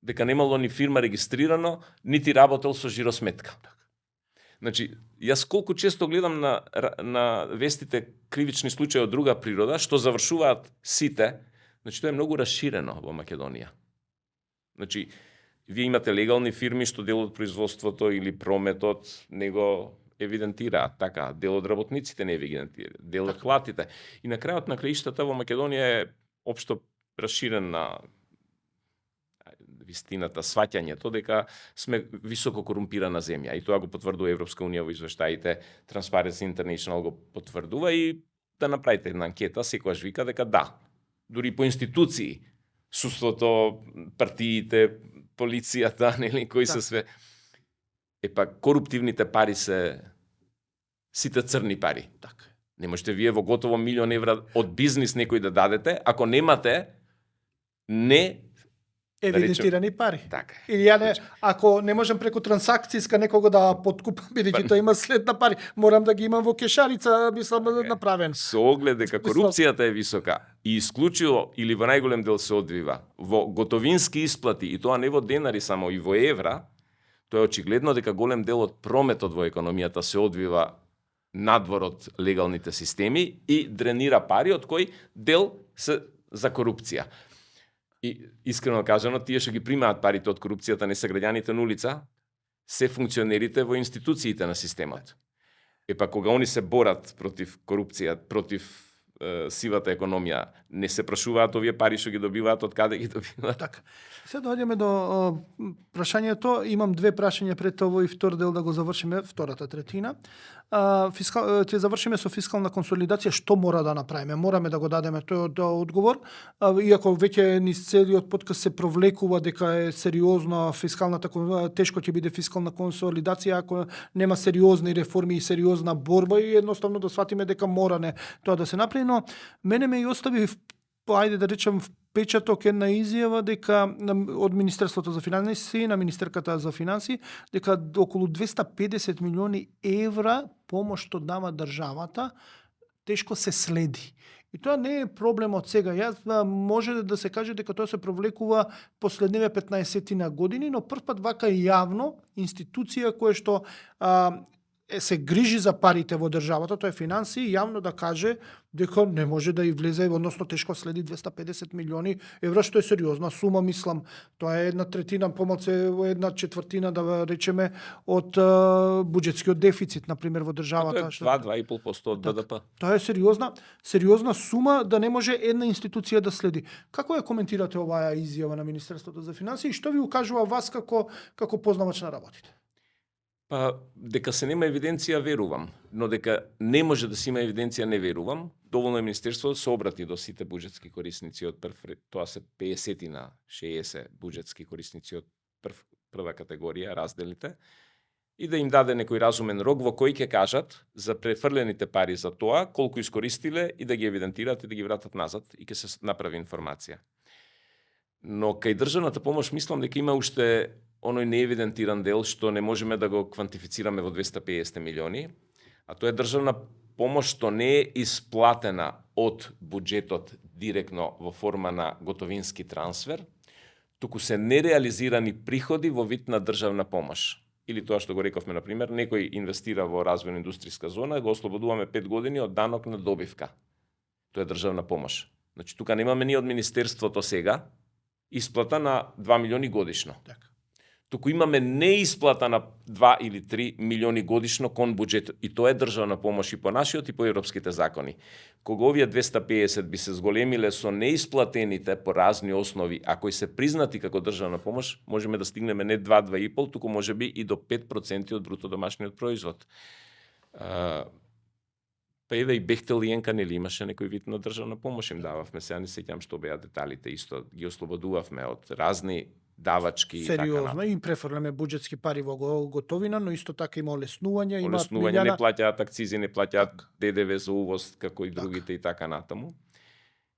дека немало ни фирма регистрирано, нити работел со жиросметка. Значи, јас колку често гледам на вестите кривични случаи од друга природа, што завршуваат сите, значи тоа е многу расширено во Македонија. Значи, вие имате легални фирми што дел од производството или прометот не го евидентираат, така, дел од работниците не евидентираат, дел од платите. И на крајот на краиштата во Македонија е општо расширен на вистината, сваќањето дека сме високо корумпирана земја. И тоа го потврдува Европска унија во извештаите, Transparency International го потврдува и да направите една анкета, секогаш вика дека да. Дури по институции, судството, партиите, полицијата, нели, кои се све. Коруптивните пари се сите црни пари. Така. Не можете вие во готово милион евра од бизнис некој да дадете, ако немате не Евидентирани пари. Така. Или ја не, ако не можам преку трансакцијска некого да подкупам, бидејќи тоа има след на пари, морам да ги имам во кешарица, мислам направен. Со оглед дека корупцијата е висока и исклучиво или во најголем дел се одвива во готовински исплати, и тоа не во денари само, и во евра, тоа е очигледно дека голем дел од прометот во економијата се одвива надвор од легалните системи и дренира пари, од кои дел се за корупција. И искрено кажано, тие што ги примаат парите од корупцијата не се граѓаните на улица, се функционерите во институциите на системот. Кога они се борат против корупција, против сивата економија, не се прашуваат овие пари што ги добиваат, од каде ги добиваат. Така. Сега доаѓаме до прашањето. Имам две прашања пред овој втор дел да го завршиме, втората третина. Ќе завршиме со фискална консолидација. Што мора да направиме? Мораме да го дадеме тој одговор. Иако веќе низ целиот подкаст се провлекува дека е сериозна фискалната, тешко ќе биде фискална консолидација ако нема сериозни реформи и сериозна борба, и едноставно да сватиме дека мора тоа да се направи, но мене ме и остави, ајде да речем, впечаток една изјава дека од Министерството за финансии, на Министерката за финансии, дека околу 250 милиони евра помош што дава државата, тешко се следи. И тоа не е проблем од сега. Може да се каже дека тоа се провлекува последниве 15 години, но првпат вака јавно институција која што се грижи за парите во државата, тоа е финансии, јавно да каже дека не може да и влезе, односно тешко следи 250 милиони евра, што е сериозна сума, мислам. Тоа е една третина, помалку една четвртина, да речеме, од буџетскиот дефицит, например, во државата. Тоа е 2-2,5% од БДП. Тоа е сериозна сума да не може една институција да следи. Како ја коментирате оваа изјава на Министерството за финансии и што ви укажува вас како познавач на работите? Дека се нема евиденција, верувам, но дека не може да се има евиденција, не верувам. Доволно е Министерството се обрати до сите буџетски корисници од тоа се 50 на 60 буџетски корисници од прва категорија, разделите, и да им даде некој разумен рок во кој ќе кажат за префрлените пари за тоа, колку искористиле и да ги евидентираат и да ги вратат назад и ќе се направи информација. Но кај државната помош мислам дека има уште оној неевидентиран дел што не можеме да го квантифицираме во 250 милиони, а тоа е државна помош што не е исплатена од буџетот директно во форма на готовински трансфер, туку се нереализирани приходи во вид на државна помош. Или тоа што го рековме, например, некој инвестира во развојна индустријска зона, го ослободуваме 5 години од данок на добивка. Тоа е државна помош. Значи, тука немаме ни од Министерството сега исплата на 2 милиони годишно. Така. Туку имаме неисплата на 2 или 3 милиони годишно кон буџет, и тоа е државна помош и по нашиот и по европските закони. Кога овие 250 би се зголемиле со неисплатените по разни основи, а кои се признати како државна помош, можеме да стигнеме не 2-2,5, туку можеби и до 5% од бруто домашниот производ. Еве и Бехтел и Енка нели имаше некој вид на државна помош им дававме, сега не сеќавам што беа деталите, исто ги ослободувавме од разни давачки и така. Сериозно, и префрлеме буџетски пари во готовина, но исто така има олеснување, има не плаќаат акцизи, не плаќаат ДДВ за увоз како и другите и така натаму.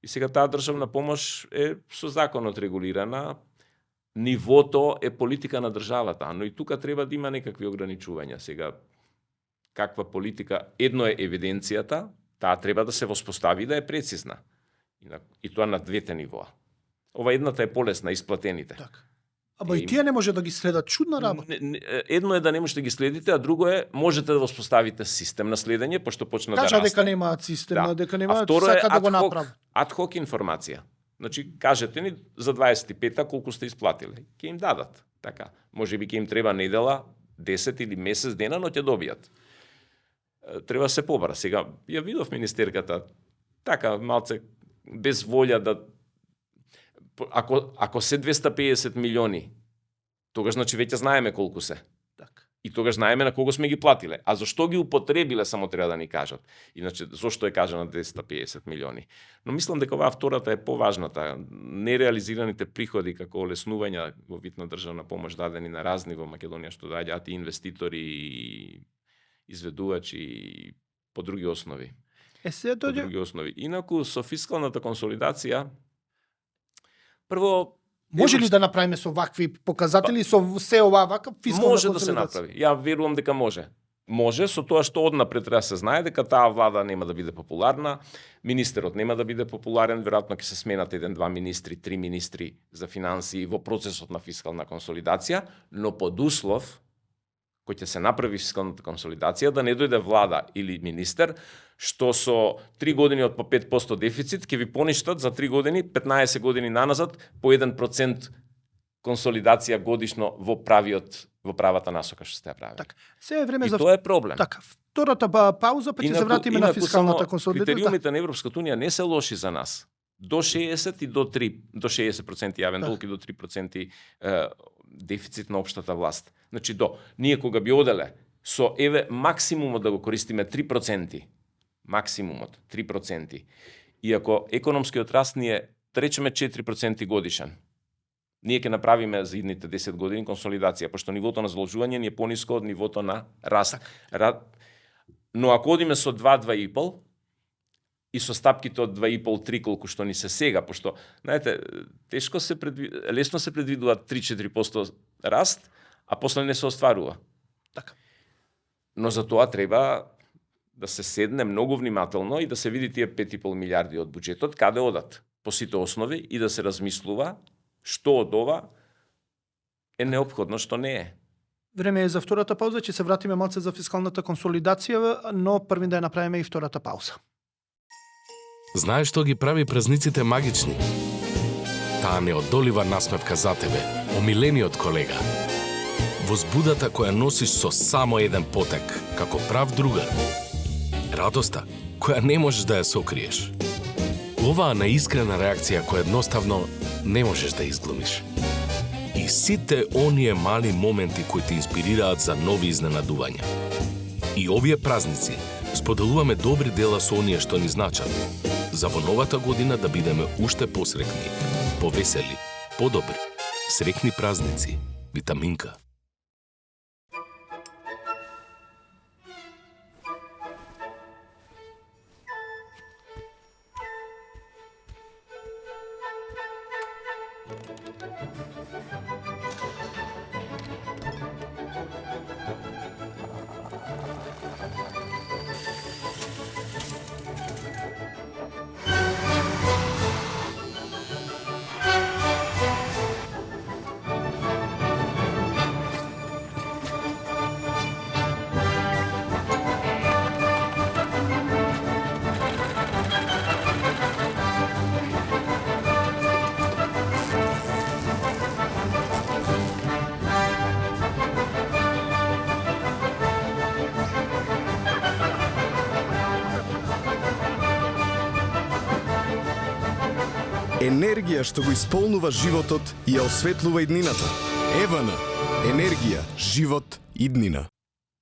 И сега таа државна помош е со законот регулирана, нивото е политика на државата, но и тука треба да има некакви ограничувања. Сега каква политика, едно е евиденцијата, таа треба да се воспостави да е прецизна. И тоа на двете нивоа. Ова едната е полесна, исплатените. Так. Ама и тие не може да ги следат. Чудна работа. Едно е да не можете да ги следите, а друго е можете да воспоставите систем на следење, пошто почна да Кажа расте. дека немаат система, дека А немаат, второ е сака да го направи. адхок информација. Значи, кажете ни за 25-та колку сте исплатиле. Ќе им дадат. Така. Може би ќе им треба недела, 10 или месец дена, но ќе добијат. Треба се побара. Сега, ја видов министерката, така, малце без волја да... Ако се 250 милиони, тогаш значи веќе знаеме колку се. Така. И тогаш знаеме на кого сме ги платиле. А зашто ги употребиле, само треба да ни кажат. Иначе, зашто е кажано 250 милиони. Но мислам дека оваа втората е поважната. Нереализираните приходи како олеснувања во вид на државна помош дадени на разни во Македонија што доаѓаат и инвеститори, и изведувачи, и по други основи. Се По дојде. други основи. Инаку, со фискалната консолидација, прво, Може ли да направиме со вакви показатели, со се ова вака фискална може да се консолидација? направи. Ја верувам дека може. Може, со тоа што однапред треба да се знае дека таа влада нема да биде популарна, министерот нема да биде популарен, веројатно ќе се сменат 1-2 министри, 3 министри за финансии во процесот на фискална консолидација, но под услов кој ќе се направи фискалната консолидација, да не дојде влада или министер, што со 3 години од по 5% дефицит, ќе ви поништат за 3 години, 15 години наназад, по 1% консолидација годишно во правата насока што сте ја правили. Така. Се е време И за тоа е проблем. така. Втората пауза, па ќе се вратиме на фискалната само консолидација. критериумите на Европската унија не се лоши за нас. До 60 и до 3, до 60% јавен долг и до 3% дефицит на општата власт. Значи ние кога би оделе со максимумот да го користиме 3%, максимумот 3%. И ако економскиот раст ни е, да речеме 4% годишен, ние ќе направиме за идните 10 години консолидација, пошто нивото на задолжување ни е пониско од нивото на раст. Но ако одиме со 2-2,5 и со стапките од 2,5-3 колку што ни се сега, пошто, знаете, лесно се предвидува 3-4% раст, а после не се остварува. Така. Но за тоа треба да се седне многу внимателно и да се види тие 5,5 милиарди од буџетот каде одат по сите основи и да се размислува што од ова е неопходно, што не е. Време е за втората пауза, ќе се вратиме малце за фискалната консолидација, но први да ја направиме и втората пауза. Знаеш што ги прави празниците магични? Таа неодолива насмевка за тебе, омилениот колега. Возбудата која носиш со само еден потек, како прав другар. Радоста која не можеш да ја сокриеш. Оваа неискрена реакција која едноставно не можеш да изглумиш. И сите оние мали моменти кои те инспирираат за нови изненадувања. И овие празници споделуваме добри дела со оние што ни значат. За во новата година да бидеме уште посрекни, повесели, подобри. Срекни празници. Витаминка. Енергија што го исполнува животот и ја осветлува иднината. Евана. Енергија, живот, иднина.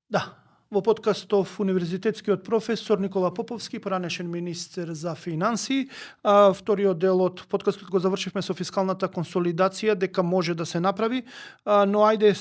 Да, во подкастов универзитетскиот професор Никола Поповски, поранешен министер за финансии. Вториот дел од подкастот го завршивме со фискалната консолидација, дека може да се направи, но ајде,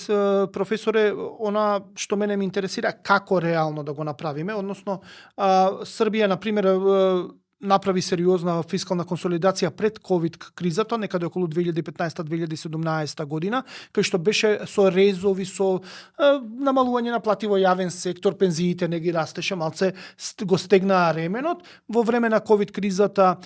професоре, она што мене ме интересира, како реално да го направиме, односно Србија, например, направи сериозна фискална консолидација пред ковид кризата, некаде околу 2015-2017 година, кај што беше со резови, со намалување на плати во јавен сектор, пензиите не ги растеше, малце го стегнаа ременот. Во време на ковид кризата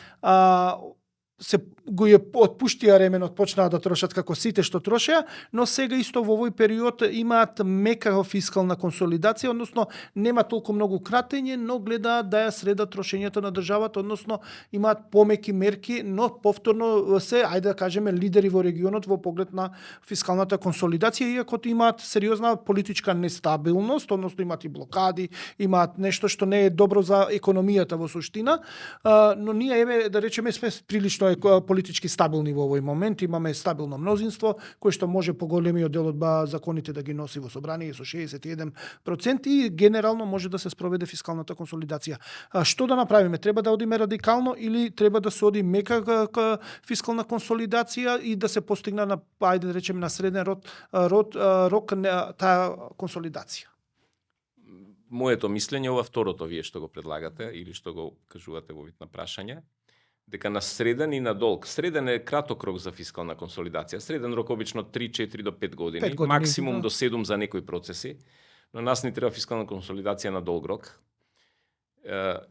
се го ја отпуштија ременот, почнаа да трошат како сите што трошеа, но сега исто во овој период имаат мека фискална консолидација, односно нема толку многу кратење, но гледаат да ја средат трошењето на државата, односно имаат помеки мерки, но повторно се, ајде да кажеме, лидери во регионот во поглед на фискалната консолидација, иако имаат сериозна политичка нестабилност, односно имаат и блокади, имаат нешто што не е добро за економијата во суштина, но ние еве да речеме сме прилично политички стабилни во овој момент, имаме стабилно мнозинство кое што може поголемиот дел од законите да ги носи во собрание со 61% и генерално може да се спроведе фискалната консолидација. Што да направиме? Треба да одиме радикално или треба да се оди мека фискална консолидација и да се постигне на, ајде да речеме, на среден рок таа консолидација? Моето мислење ова второто вие што го предлагате или што го кажувате во вид на прашање, дека на среден и на долг. Среден е краток рок за фискална консолидација. Среден рок обично 3-4 до 5 години, 5 години, максимум до 7 за некои процеси, но нас ни треба фискална консолидација на долг рок.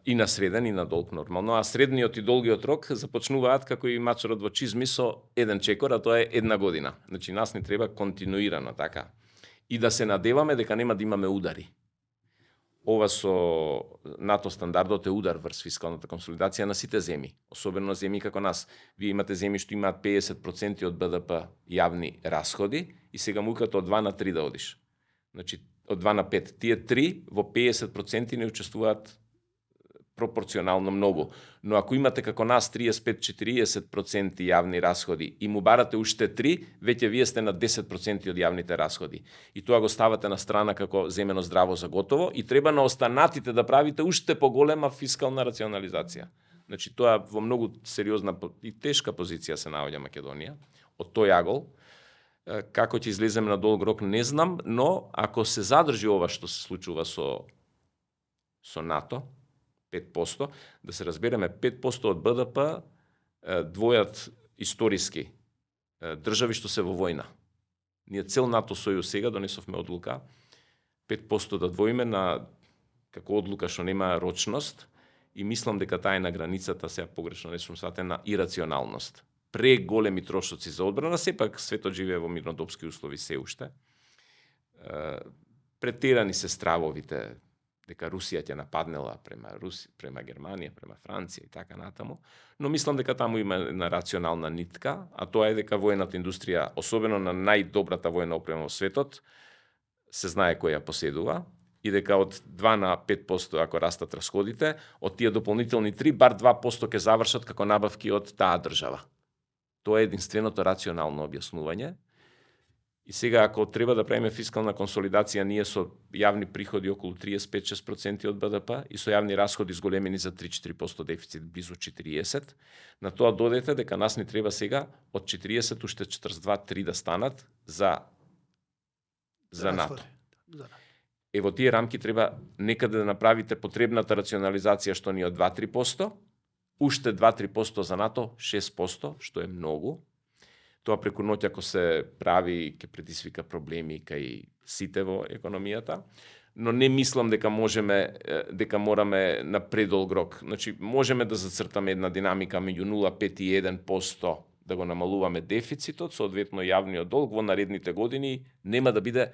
И на среден и на долг нормално, а средниот и долгиот рок започнуваат како и мачорот во чизми со еден чекор, а тоа е 1 година. Значи нас ни треба континуирано така. И да се надеваме дека нема да имаме удари. Ова со НАТО стандардот е удар врз фискалната консолидација на сите земји, особено на земји како нас. Вие имате земји што имаат 50% од БДП јавни расходи и сега муката од 2 на 3 да одиш. Значи, од 2 на 5. Тие 3 во 50% не учествуваат пропорционално многу. Но ако имате како нас 35-40% јавни расходи и му барате уште 3, веќе вие сте на 10% од јавните расходи. И тоа го ставате на страна како земено здраво за готово и треба на останатите да правите уште поголема фискална рационализација. Значи тоа во многу сериозна и тешка позиција се наоѓа Македонија од тој агол. Како ќе излеземе на долг рок не знам, но ако се задржи ова што се случува со НАТО, 5%, да се разбереме, 5% од БДП двојат историски држави што се во војна. Ние цел НАТО сојуз сега донесовме одлука 5% да двоиме на како одлука што нема рочност и мислам дека таа е на границата, сега погрешно не сум сватен, на ирационалност. Преголеми трошоци за одбрана, сепак светот живее во мирнодопски услови се уште. Претерани се стравовите дека Русија ќе нападнела према Германија, према Франција и така натаму, но мислам дека таму има една рационална нитка, а тоа е дека воената индустрија, особено на најдобрата воена опрема во светот, се знае кој ја поседува и дека од 2 на 5% ако растат расходите, од тие дополнителни 3, бар 2% ќе завршат како набавки од таа држава. Тоа е единственото рационално објаснување. И сега, ако треба да правиме фискална консолидација, ние со јавни приходи околу 35-6% од БДП и со јавни расходи зголемени за 3-4% дефицит, близу 40%, на тоа додете дека нас ни треба сега од 40 уште 42-3 да станат за НАТО. Во тие рамки треба некаде да направите потребната рационализација што ни од 2-3%, уште 2-3% за НАТО, 6%, што е многу. Тоа преку ноќ ако се прави ќе предизвика проблеми кај сите во економијата, но не мислам дека дека мораме на предолг рок. Значи можеме да зацртаме една динамика меѓу 0,5 и 1% да го намалуваме дефицитот, соодветно јавниот долг во наредните години нема да биде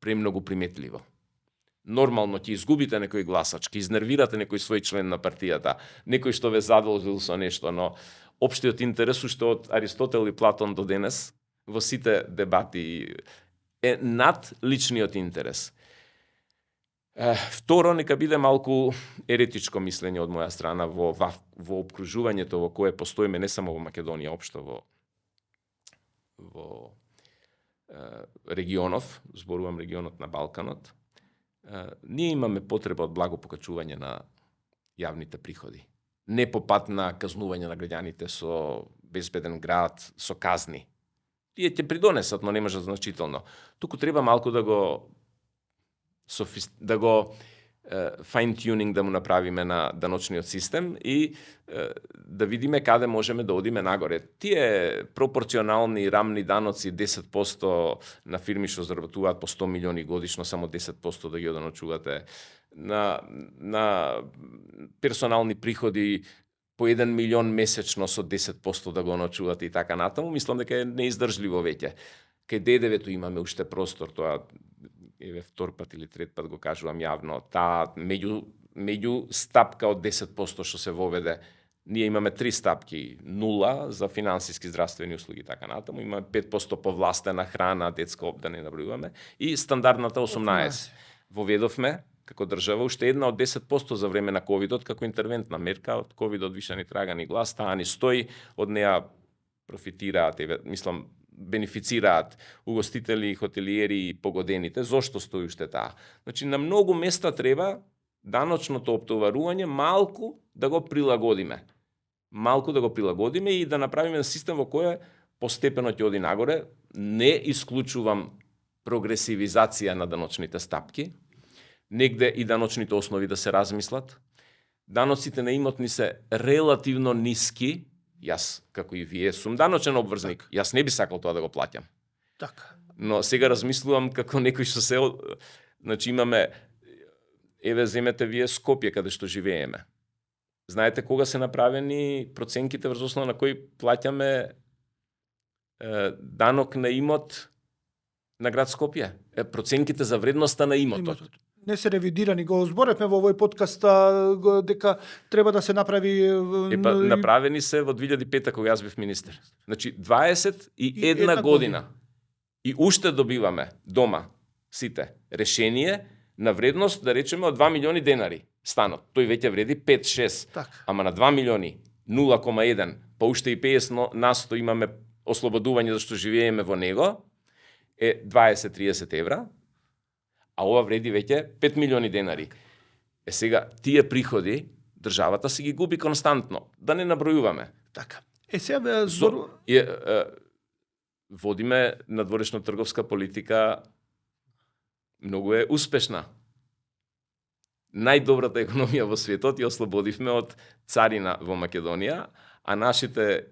премногу приметливо. Нормално ќе изгубите некој гласач, ќе изнервирате некој свој член на партијата, некој што ве задолжил со нешто, но општиот интерес уште од Аристотел и Платон до денес во сите дебати е над личниот интерес. Второ, нека биде малку еретичко мислење од моја страна во обкружувањето во кое постоиме не само во Македонија, општо во регионов, зборувам регионот на Балканот. Ние имаме потреба од благо покачување на јавните приходи. Не по пат на казнување на граѓаните со безбеден град, со казни. Тие ќе придонесат, но не може значително. Туку треба малку да го fine-tuning да му направиме на даночниот систем и да видиме каде можеме да одиме нагоре. Тие пропорционални рамни даноци 10% на фирми што заработуваат по 100 милиони годишно, само 10% да ги оданочувате, на персонални приходи по 1 милион месечно со 10% да го ночувате и така натаму, мислам дека е неиздржливо веќе. Кај ДДВ-то имаме уште простор, тоа еве втор пат или трет пат го кажувам јавно, таа меѓу стапка од 10% што се воведе, ние имаме 3 стапки, 0 за финансиски здравствени услуги и така натаму, имаме 5% повластена храна, детска да не набројуваме и стандардната 18. Воведовме како држава уште една од 10% за време на ковидот како интервентна мерка, од ковидот више ни трага ни глас, таа ни стои, од неа профитираат, мислам, бенефицираат угостители, хотелиери и погодените. Зошто стои уште таа? Значи, на многу места треба даночното оптоварување малку да го прилагодиме. Малку да го прилагодиме и да направиме систем во кој постепено ќе оди нагоре. Не исклучувам прогресивизација на даночните стапки, негде и даночните основи да се размислат. Даноците на имот ни се релативно ниски. Јас, како и вие, сум даночен обврзник. Јас не би сакал тоа да го плаќам. Така. Но сега размислувам како некој што се... Значи имаме... Еве, земете вие Скопје, каде што живееме. Знаете кога се направени проценките врз основа на кои плаќаме данок на имот на град Скопје? Проценките за вредноста на имотот. Не се ревидирани, го зборевме во овој подкаст дека треба да се направи... Направени се во 2005 кога јас бев министер. Значи 21 година. И уште добиваме дома сите решение на вредност, да речеме, од 2 милиони денари станот. Тој веќе вреди 5-6. Так. Ама на 2 милиони 0,1, па уште и 50 насто имаме ослободување зашто живееме во него, е 20-30 евра. А ова вреди веќе 5 милиони денари. Сега, тие приходи, државата си ги губи константно. Да не набројуваме. Така. Сега, водиме надворешно-трговска политика, многу е успешна. Најдобрата економија во светот ја ослободивме од царина во Македонија, а нашите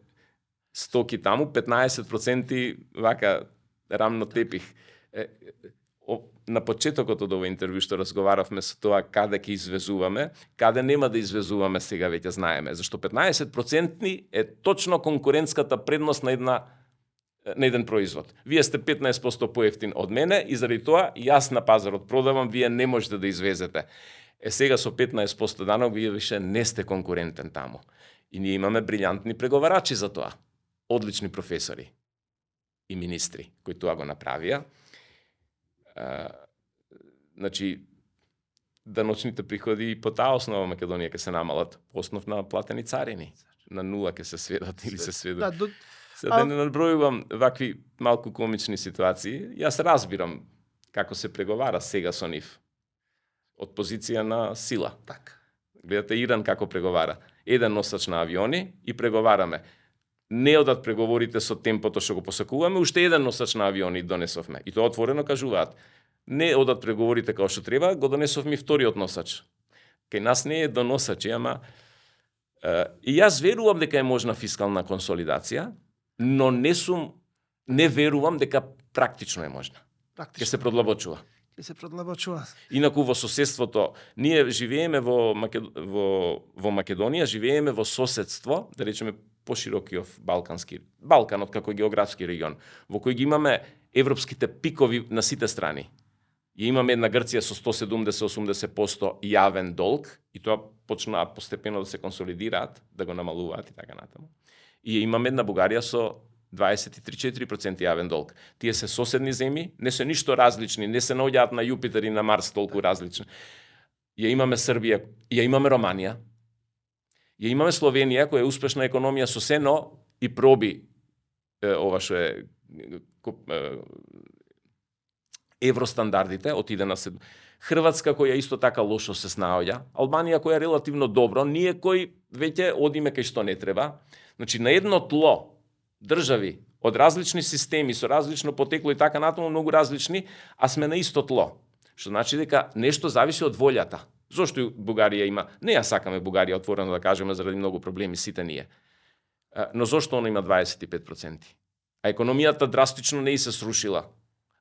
стоки таму 15% вака рамно тепих. На почетокот од овој интервју што разговаравме со тоа каде ќе извезуваме, каде нема да извезуваме сега веќе знаеме, зашто 15% е точно конкурентската предност на еден производ. Вие сте 15% поевтин од мене и заради тоа јас на пазарот продавам, вие не можете да извезете. Сега со 15% данок вие више не сте конкурентен таму. И ние имаме брилјантни преговарачи за тоа. Одлични професори и министри кои тоа го направија. Значи, даночните приходи по таа основа Македонија ќе се намалат, основ на платени царини. На 0 ќе се сведат или се сведат. Да не набројувам вакви малку комични ситуации. Јас разбирам како се преговара сега со нив. Од позиција на сила. Так. Гледате Иран како преговара. Еден носач на авиони и преговараме. Не одат преговорите со темпото што го посакуваме, уште еден носач на авиони донесовме. И тоа отворено кажуваат. Не одат преговорите како што треба, го донесовме вториот носач. Кај нас не е доносач, ама... И јас верувам дека е можна фискална консолидација, но не верувам дека практично е можна. Ќе се продлабочува. Инаку во соседството, ние живееме во Македонија, живееме во соседство, да речеме поширокиот Балканот како географски регион, во кој ги имаме европските пикови на сите страни. И имаме една Грција со 170-80% јавен долг, и тоа почнаа постепено да се консолидираат, да го намалуваат и така натаму. И имаме една Бугарија со 23-4% јавен долг. Тие се соседни земји, не се ништо различни, не се наоѓаат на Јупитер и на Марс толку различни. Ја имаме Србија, ја имаме Романија, ја имаме Словенија, која е успешна економија со се, но и проби ова што е евростандардите, отиде на се. Хрватска, која исто така лошо се снаоѓа, Албанија, која е релативно добро, ние кои веќе одиме кај што не треба. Значи, на едно тло држави од различни системи, со различно потекло и така натаму, многу различни, а сме на исто тло. Што значи дека нешто зависи од волјата. Зошто Бугарија има? Не ја сакаме Бугарија, отворено да кажеме, заради многу проблеми, сите ние. Но зошто она има 25%? А економијата драстично не и се срушила.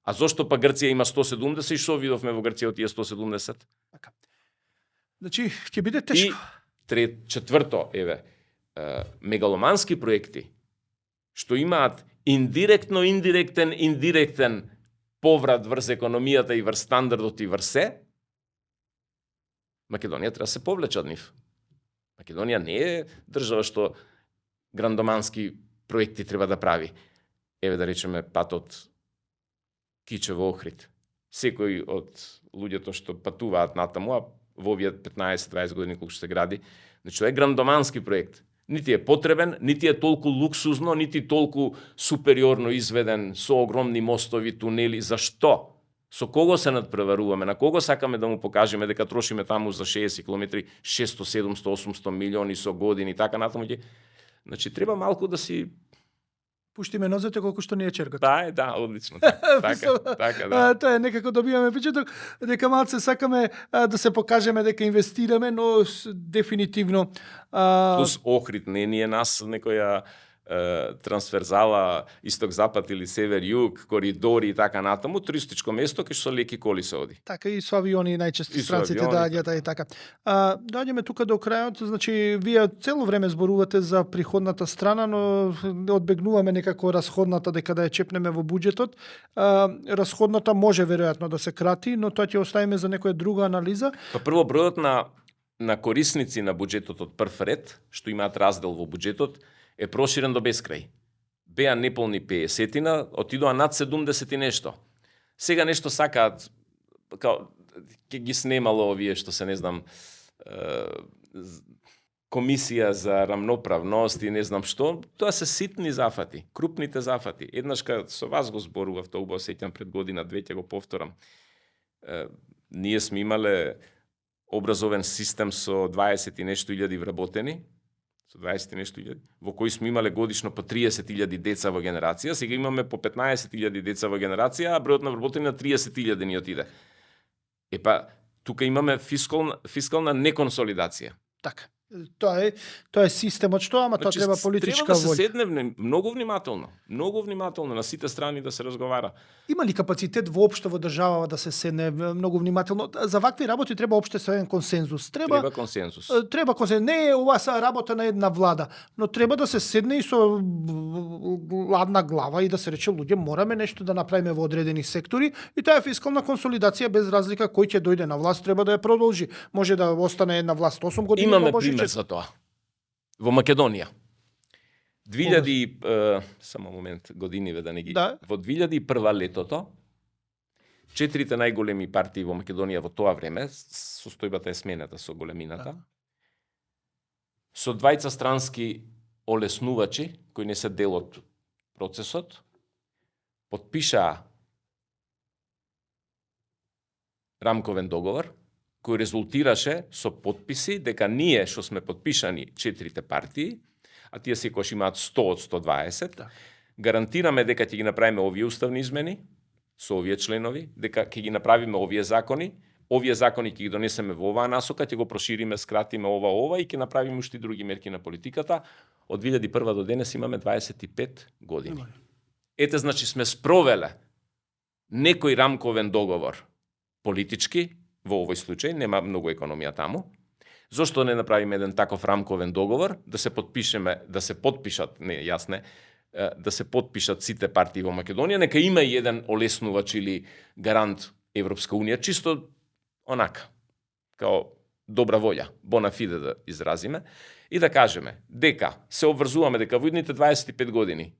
А зошто па Грција има 170 и што видовме во Грција од тие 170? Така. Значи, ќе биде тешко. И четврто, еве, мегаломански проекти, што имаат индиректен поврат врз економијата и врз стандардот и врз се, Македонија треба да се повлече од нив. Македонија не е држава што грандомански проекти треба да прави. Еве да речеме патот Кичево Охрид. Секој од луѓето што патуваат натаму, а во овие 15-20 години колку се гради, значи тоа е грандомански проект. Нити е потребен, нити е толку луксузно, нити толку супериорно изведен со огромни мостови, тунели. Зашто? Со кого се надпреваруваме? На кого сакаме да му покажеме дека трошиме таму за 60 километри 600, 700, 800 милиони со години, така натаму. Значи треба малку да си Пуштиме нозете колку што ни е черката. Да, одлично. Така, да. Тоа е некако добиваме впечаток дека малце сакаме да се покажеме дека инвестираме, но дефинитивно Плюс Охрид не ни е нас некоја трансферзала исток-запад или север-југ, коридори и така натаму, туристичко место кај што со леки коли се оди. Така и со авиони најчесто И со странците авиони, доаѓаат и така. Доаѓаме тука до крајот, значи вие цело време зборувате за приходната страна, но одбегнуваме некако расходната дека да ја чепнеме во буџетот. Расходната може веројатно да се крати, но тоа ќе оставиме за некоја друга анализа. Па прво бројот на корисници на буџетот од прв ред, што имаат раздел во буџетот, е проширен до бескрај. Беа неполни 50-тина, отидоа над 70 и нешто. Сега нешто сакаат, као, ќе ги снемало овие што се не знам, комисија за рамноправност и не знам што, тоа се ситни зафати, крупните зафати. Еднаш кога со вас го зборував, тоа убаво сеќам пред година, две ќе го повторам. Ние сме имале образовен систем со 20 и нешто илјади вработени, со 20 нешто илјади, во кои сме имале годишно по 30.000 деца во генерација, сега имаме по 15.000 деца во генерација, а бројот на вработени на 30.000 ни отиде. Епа, тука имаме фискална неконсолидација. Така. Тоа е системот што, ама тоа треба политичка треба да се волја. седне многу внимателно на сите страни да се разговара. Има ли капацитет воопшто во државава да се седне многу внимателно? За вакви работи треба општествен консензус. Треба консензус. Треба консензус. Не е ова са работа на една влада, но треба да се седне и со ладна глава и да се рече луѓе мораме нешто да направиме во одредени сектори и таа фискална консолидација без разлика кој ќе дојде на власт треба да ја продолжи. Може да остане една власт 8 години, Имаме може пример за тоа. Во Македонија. 2000 само момент, годиниве да не ги. Да. Во 2001 летото 4 најголеми партии во Македонија во тоа време, состојбата е смената со големината. Да. Со двајца странски олеснувачи кои не се дел од процесот, потпишаа рамковен договор кој резултираше со потписи дека ние што сме потпишани 4 партии, а тие секојаш имаат 100 од 120, Да. гарантираме дека ќе ги направиме овие уставни измени со овие членови, дека ќе ги направиме овие закони ќе ги донесеме во оваа насока, ќе го прошириме, скратиме ова и ќе направиме уште други мерки на политиката. Од 2001 до денес имаме 25 години. Ете, значи сме спровеле некој рамковен договор политички, во овој случај, нема многу економија таму. Зошто не направиме еден таков рамковен договор, да се потпишат сите партии во Македонија, нека има и еден олеснувач или гарант Европска Унија, чисто онака, као добра волја, bona fide да изразиме, и да кажеме дека се обврзуваме дека во идните 25 години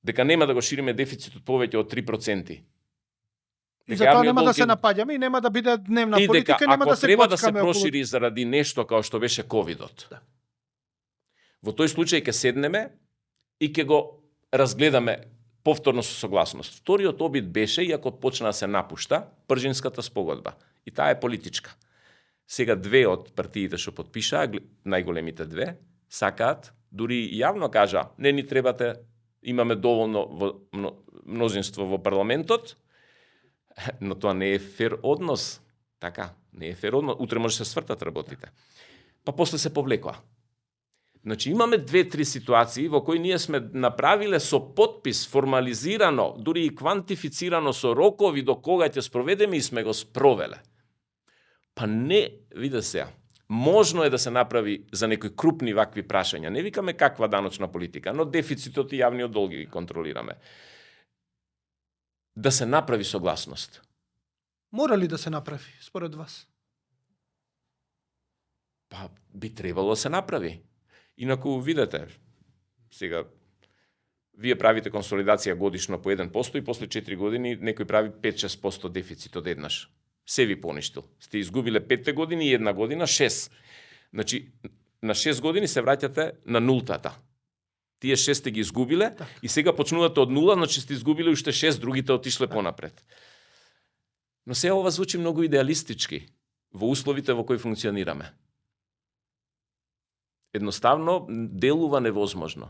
дека нема да го шириме дефицитот повеќе од 3%. И затоа нема да се напаѓаме и нема да биде дневна политика, нема да се треба да се коцкаме прошири заради нешто како што беше ковидот. Да. Во тој случај ќе седнеме и ќе го разгледаме повторно со согласност. Вториот обид беше, иако почна да се напушта, Пржинската спогодба. И таа е политичка. Сега две од партиите што потпишаа, најголемите две, сакаат, дури јавно кажа, не ни требате, имаме доволно мнозинство во парламентот, но тоа не е фер однос. Така, не е фер однос. Утре може се свртат работите. Па после се повлекоа. Значи имаме 2-3 ситуации во кои ние сме направиле со потпис формализирано, дури и квантифицирано со рокови до кога ќе спроведеме и сме го спровеле. Па не, виде сега, Можно е да се направи за некои крупни вакви прашања. Не викаме каква даночна политика, но дефицитот и јавниот долг ги контролираме. Да се направи согласност. Мора ли да се направи, според вас? Па, би требало да се направи. Инаку, видете, сега, вие правите консолидација годишно по 1% и после 4 години некој прави 5-6% дефицит одеднаш. Се ви поништил. Сте изгубиле 5 години и една година 6. Значи, на 6 години се враќате на нултата. Тие 6 сте ги изгубиле и сега почнувате од нула, значи сте изгубиле уште 6, другите отишле понапред. Но се ова звучи многу идеалистички во условите во кои функционираме. Едноставно, делува невозможно.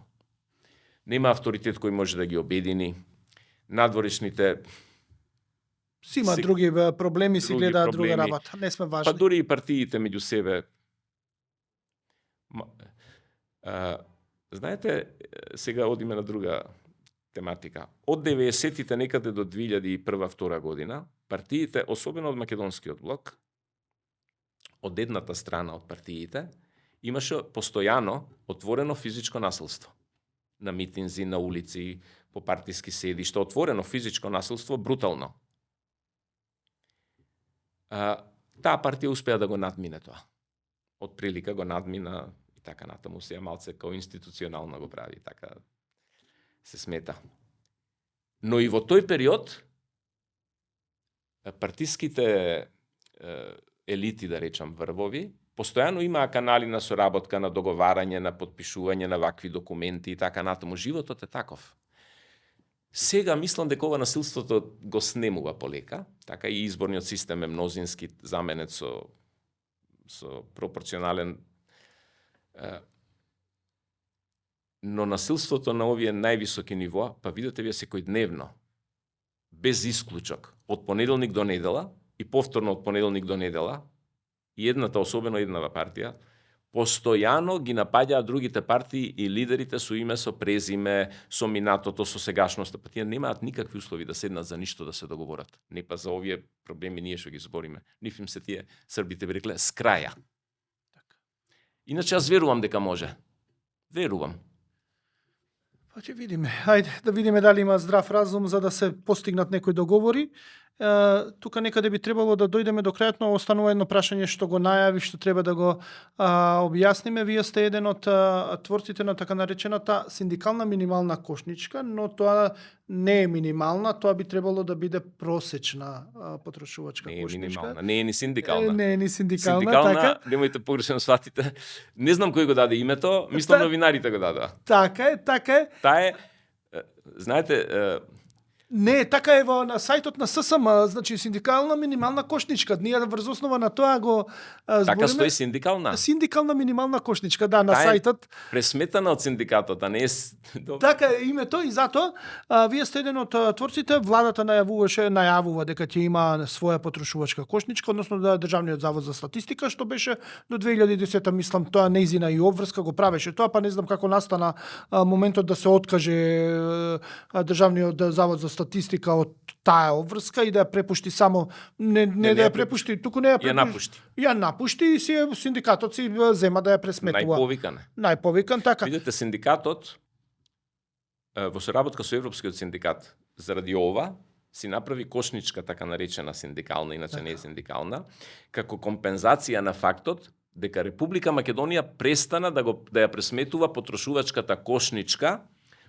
Нема авторитет кој може да ги обедини. Надворешните Си има други проблеми, си други гледаат друга проблеми. работа. Не сме важни. Па дури и партиите меѓу себе. Знаете, сега одиме на друга тематика. Од 90-тите некаде до 2001-2002 година, партиите, особено од македонскиот блок, од едната страна од партиите, имаше постојано отворено физичко насилство. На митинзи, на улици, по партиски седишта, отворено физичко насилство, брутално. Таа партија успеа да го надмине тоа. Од прилика го надмина и така натаму се малце као институционално го прави, така се смета. Но и во тој период партиските елити, да речам, врвови, постојано имаа канали на соработка, на договарање, на подпишување на вакви документи и така натаму. Животот е таков. Сега мислам дека ова насилството го снемува полека, така и изборниот систем е мнозински заменет со пропорционален, но насилството на овие највисоки нивоа, па видите вие секојдневно, без исклучок, од понеделник до недела и повторно од понеделник до недела, и едната, особено еднава партија, постојано ги напаѓаат другите партии и лидерите со име, со презиме, со минатото, со сегашноста. Па тие немаат никакви услови да седнат за ништо да се договорат. Не па за овие проблеми ние што ги збориме. Ниф им се тие, србите би рекле, с краја. Иначе јас верувам дека може. Верувам. Па ќе видиме. Ајде да видиме дали има здрав разум за да се постигнат некои договори. Тука некаде би требало да дојдеме до крајот, но останува едно прашање што го најави, што треба да го објасниме. Вие сте еден од творците на така наречената синдикална минимална кошничка, но тоа не е минимална, тоа би требало да биде просечна потрошувачка Не е кошничка. минимална, не е ни синдикална. Не е ни синдикална, Синдикална, така. немојте погрешно сватите. Не знам кој го даде името, мислам новинарите го дадоа. Така е, така е. Таа е, знаете, Не, така е во на сајтот на ССМ, значи синдикална минимална кошничка. Ние врз основа на тоа го така збориме. стои синдикална. Синдикална минимална кошничка, да, на Таа е сајтот. Пресметана од синдикатот, а не е... Така е името и затоа вие сте еден од творците, владата најавува дека ќе има своја потрошувачка кошничка, односно да Државниот завод за статистика, што беше до 2010 мислам тоа неизина и обврска го правеше тоа, па не знам како настана моментот да се откаже Државниот завод за статистика од таа обврска и да ја препушти само не да ја препушти, туку не ја Ја напушти. Ја напушти и си синдикатот си зема да ја пресметува. Најповикан е. Најповикан, така. Видете, синдикатот во соработка со Европскиот синдикат заради ова си направи кошничка, така наречена синдикална, иначе не е синдикална, како компензација на фактот дека Република Македонија престана да ја пресметува потрошувачката кошничка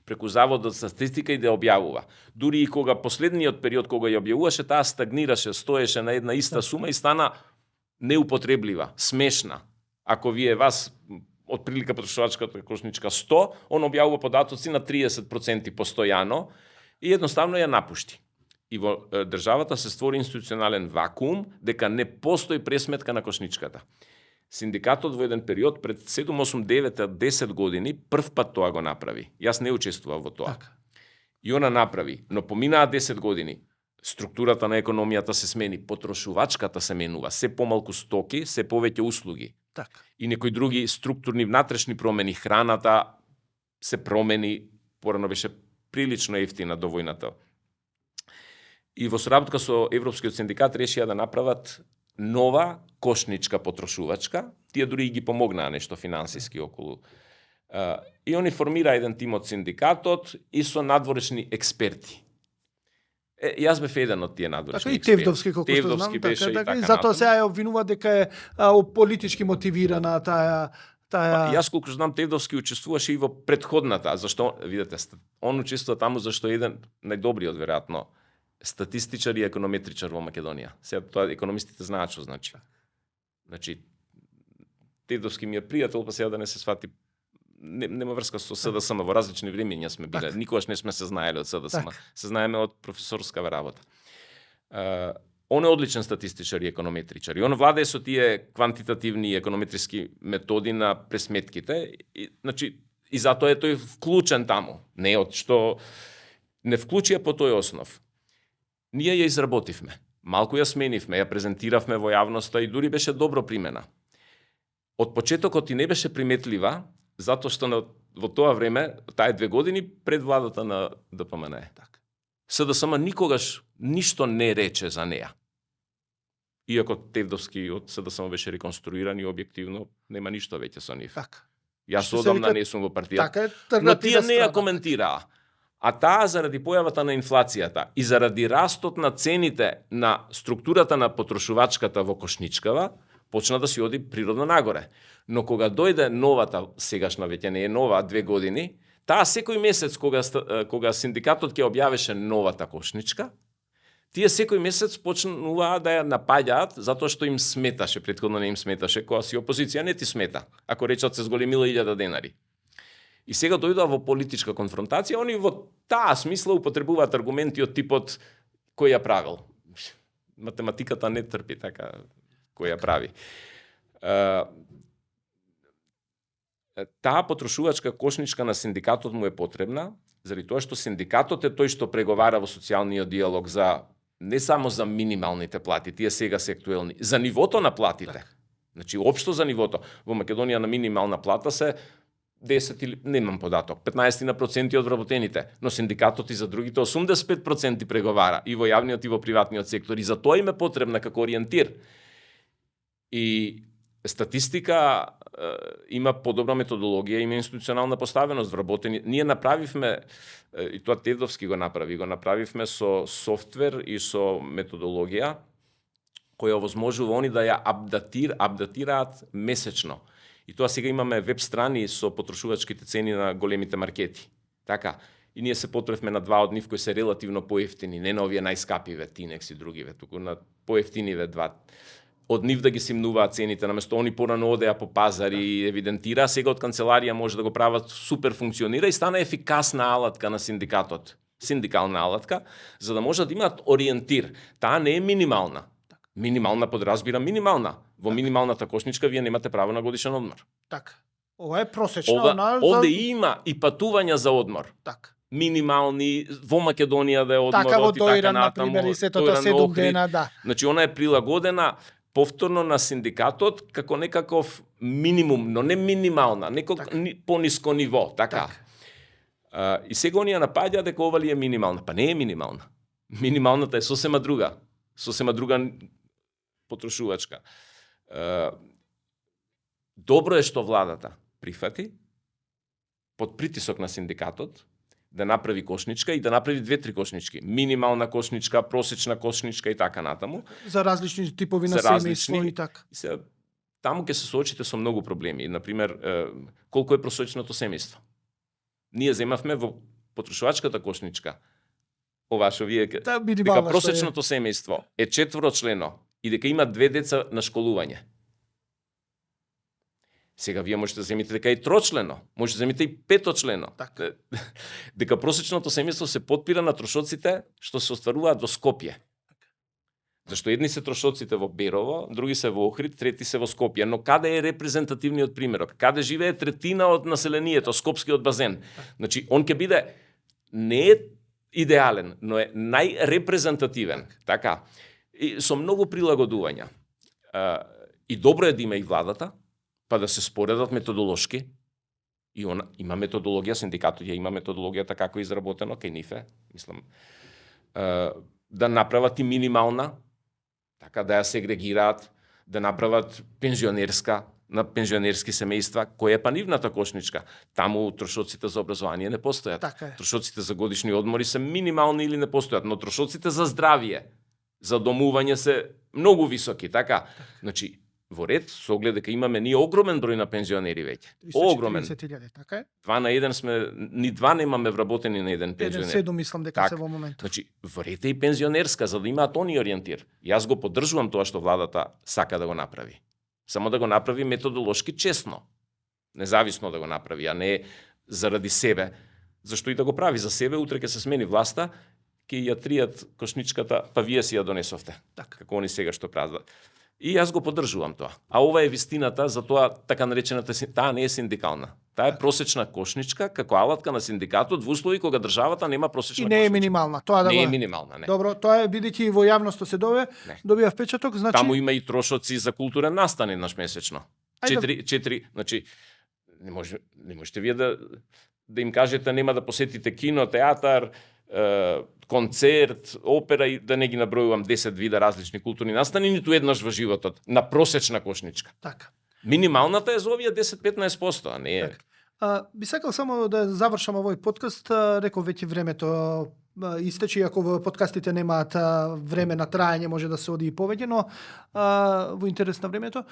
преку Заводот за статистика и да ја објавува. Дури и кога последниот период кога ја објавуваше, таа стагнираше, стоеше на една иста сума и стана неупотреблива, смешна. Ако вие вас од прилика потрошувачката кошничка 100, он објавува податоци на 30% постојано и едноставно ја напушти. И во државата се створи институционален вакуум дека не постои пресметка на кошничката. Синдикатот во еден период пред 7, 8, 9, 10 години прв пат тоа го направи. Јас не учествував во тоа. Така. И она направи, но поминаа 10 години. Структурата на економијата се смени, потрошувачката се менува, се помалку стоки, се повеќе услуги. Така. И некои други структурни внатрешни промени, храната се промени, порано беше прилично ефтина до војната. И во соработка со Европскиот синдикат решија да направат нова кошничка потрошувачка, тие дури и ги помогнаа нешто финансиски околу. И они формира еден тим од синдикатот и со надворешни експерти. Јас бев еден од тие надворешни Така и експерти. Тевдовски, колку што знам, беше така, и и така затоа натаму. сега ја обвинува дека е политички мотивирана таа Јас колку знам Тевдовски учествуваше и во претходната, зашто видете, он учествува таму зашто е еден најдобриот веројатно статистичар и економетричар во Македонија. Сега тоа економистите знаат што значи. Значи Тевдовски ми е пријател, па сега да не се свати нема врска со СДСМ, во различни времења сме биле. Никогаш не сме се знаеле од СДСМ. Се знаеме од професорскава работа. Он е одличен статистичар и економетричар. И он владее со тие квантитативни економетриски методи на пресметките. Значи, и затоа е тој вклучен таму. Не од што не вклучија по тој основ. Ние ја изработивме. Малку ја сменивме, ја презентиравме во јавноста и дури беше добро примена. Од почетокот и не беше приметлива, затоа што во тоа време, таа 2 години пред владата на ДПМН. СДСМ никогаш ништо не рече за неа. Иако Тевдовски од СДСМ беше реконструиран и објективно нема ништо веќе со нив. Така. Јас Што се одамна вика, не сум во партијата. Така е, Но тие не ја страна. коментираа. А таа заради појавата на инфлацијата и заради растот на цените на структурата на потрошувачката во Кошничкава, почна да си оди природно нагоре. Но кога дојде новата, сегашна веќе не е нова, 2 години, таа секој месец кога синдикатот ќе објавеше новата Кошничка, тие секој месец почнуваа да ја напаѓаат затоа што им сметаше, претходно не им сметаше, кога си опозиција не ти смета, ако речат се зголемила 1000 денари. И сега дојдоа во политичка конфронтација, они во таа смисла употребуваат аргументи од типот кој ја правил. Математиката не трпи така кој ја прави. Таа потрошувачка кошничка на синдикатот му е потребна, заради тоа што синдикатот е тој што преговара во социјалниот диалог за не само за минималните плати, тие сега се актуелни, за нивото на платите. Значи, општо за нивото. Во Македонија на минимална плата се 10 или, немам податок, 15% од вработените, но синдикатот и за другите 85% преговара и во јавниот и во приватниот сектор и за тоа им е потребна како ориентир. И статистика има подобра методологија, има институционална поставеност вработени. Ние направивме, и тоа Тевдовски го направивме со софтвер и со методологија која овозможува они да ја апдатираат месечно. И тоа сега имаме веб страни со потрошувачките цени на големите маркети. Така. И ние се потрефме на 2 од нив кои се релативно поевтини, не на овие најскапиве, Тинекс и другиве, туку на поевтиниве 2. Од нив да ги симнуваат цените, наместо они порано одеа по пазар и евидентира, сега од канцеларија може да го прават, супер функционира и стана ефикасна алатка на синдикатот, синдикална алатка, за да може да имаат ориентир. Таа не е минимална. Минимална подразбира минимална. Во минималната кошничка вие немате право на годишен одмор. Така. Ова е просечна. Овде има и патувања за одмор. Така. Минимални, во Македонија да е одморот Така во и така Дојран, натаму. например, и сетото Дојран, 7 Охрид. дена, да. Значи, она е прилагодена повторно на синдикатот како некаков минимум, но не минимална, пониско ниво, така. И сега оние напаѓа дека ова ли е минимална. Па не е минимална. Минималната е сосема друга потрошувачка. Добро е што владата прифати под притисок на синдикатот да направи кошничка и да направи 2-3 кошнички. Минимална кошничка, просечна кошничка и така натаму. За различни типови на семејство и така. Таму ќе се соочите со многу проблеми. Например, колку е просечното семејство. Ние земавме во потрошувачката кошничка. Ова што вие дека просечното семејство е 4члено и дека има 2 деца на школување. Сега вие можете да земите дека е 3члено, можете да земите и 5члено. Така. Дека просечното семејство се потпира на трошоците што се остваруваат во Скопје. Зашто едни се трошоците во Берово, други се во Охрид, трети се во Скопје. Но каде е репрезентативниот примерок? Каде живее третина од населението, Скопскиот базен? Значи, он ќе биде не е идеален, но е најрепрезентативен. Така. И со многу прилагодувања. И добро е да има и владата, па да се споредат методолошки. И она има методологија, синдикатот ја има методологијата како е изработено, кај нив е, мислам, да направат и минимална, така да ја сегрегираат, да направат на пензионерски семејства, која е па нивната кошничка. Таму трошоците за образование не постојат. Така е. Трошоците за годишни одмори се минимални или не постојат, но трошоците за здравје, за домување се многу високи, така? Значи, во ред, со оглед дека имаме ние огромен број на пензионери веќе. Огромен. 340.000, така е? 2 на 1 сме, ни 2 немаме вработени на еден пензионер. 1,7 мислам дека Така. се во моментот. Значи, во ред е и пензионерска, за да имаат они ориентир. Јас го поддржувам тоа што владата сака да го направи. Само да го направи методолошки честно. Независно да го направи, а не заради себе. Зашто и да го прави за себе, утре ќе се смени власта, ќе ја тријат кошничката, па вие си ја донесовте. Така. Како они сега што прават. И јас го поддржувам тоа. А ова е вистината, за тоа така наречената, таа не е синдикална. Таа е просечна кошничка, како алатка на синдикатот во услови кога државата нема просечна И не е кошничка. минимална. Тоа да Не е го... минимална, не. Добро, тоа е бидејќи во јавноста се Не. добија впечаток, значи Таму има и трошоци за културен настан еднаш месечно. Ајде. 4, значи не можете вие да им кажете нема да посетите кино, театар, концерт, опера и да не ги набројувам 10 вида различни културни настани ниту еднаш во животот на просечна кошничка. така. Минималната е за овие 10-15%, а не е. Така. Би сакал само да завршам овој подкаст, реков веќе времето истече, иако во подкастите немаат време на траење, може да се оди и повеќе, но во интерес на времето,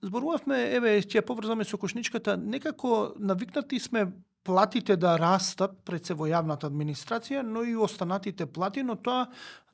зборувавме, еве, ќе ја поврзаме со кошничката, некако навикнати сме платите да растат пред се во јавната администрација, но и останатите плати, но тоа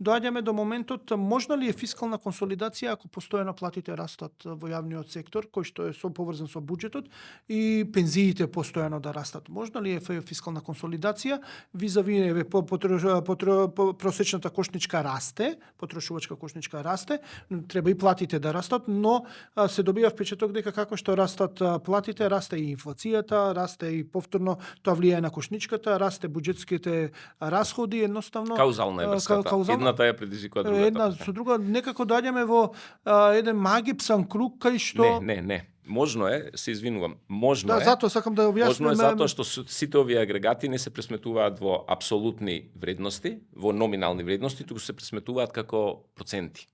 доаѓаме до моментот, можна ли е фискална консолидација ако постојано платите растат во јавниот сектор, кој што е поврзан со буџетот, и пензиите постојано да растат. Можна ли е фискална консолидација, визави еве просечната кошничка расте, потрошувачка кошничка расте, треба и платите да растат, но се добива впечаток дека како што растат платите, расте и инфлацијата, расте и повторно тоа влијае на кошничката, расте буџетските расходи, едноставно Каузална е врската. Едната ја предизвикува другата. Една со друга, некако доаѓаме во еден магипсан круг кај што Не. Можно е, се извинувам. Можно Да, е. затоа сакам да објаснам. Можно е затоа што сите овие агрегати не се пресметуваат во апсолутни вредности, во номинални вредности, туку се пресметуваат како проценти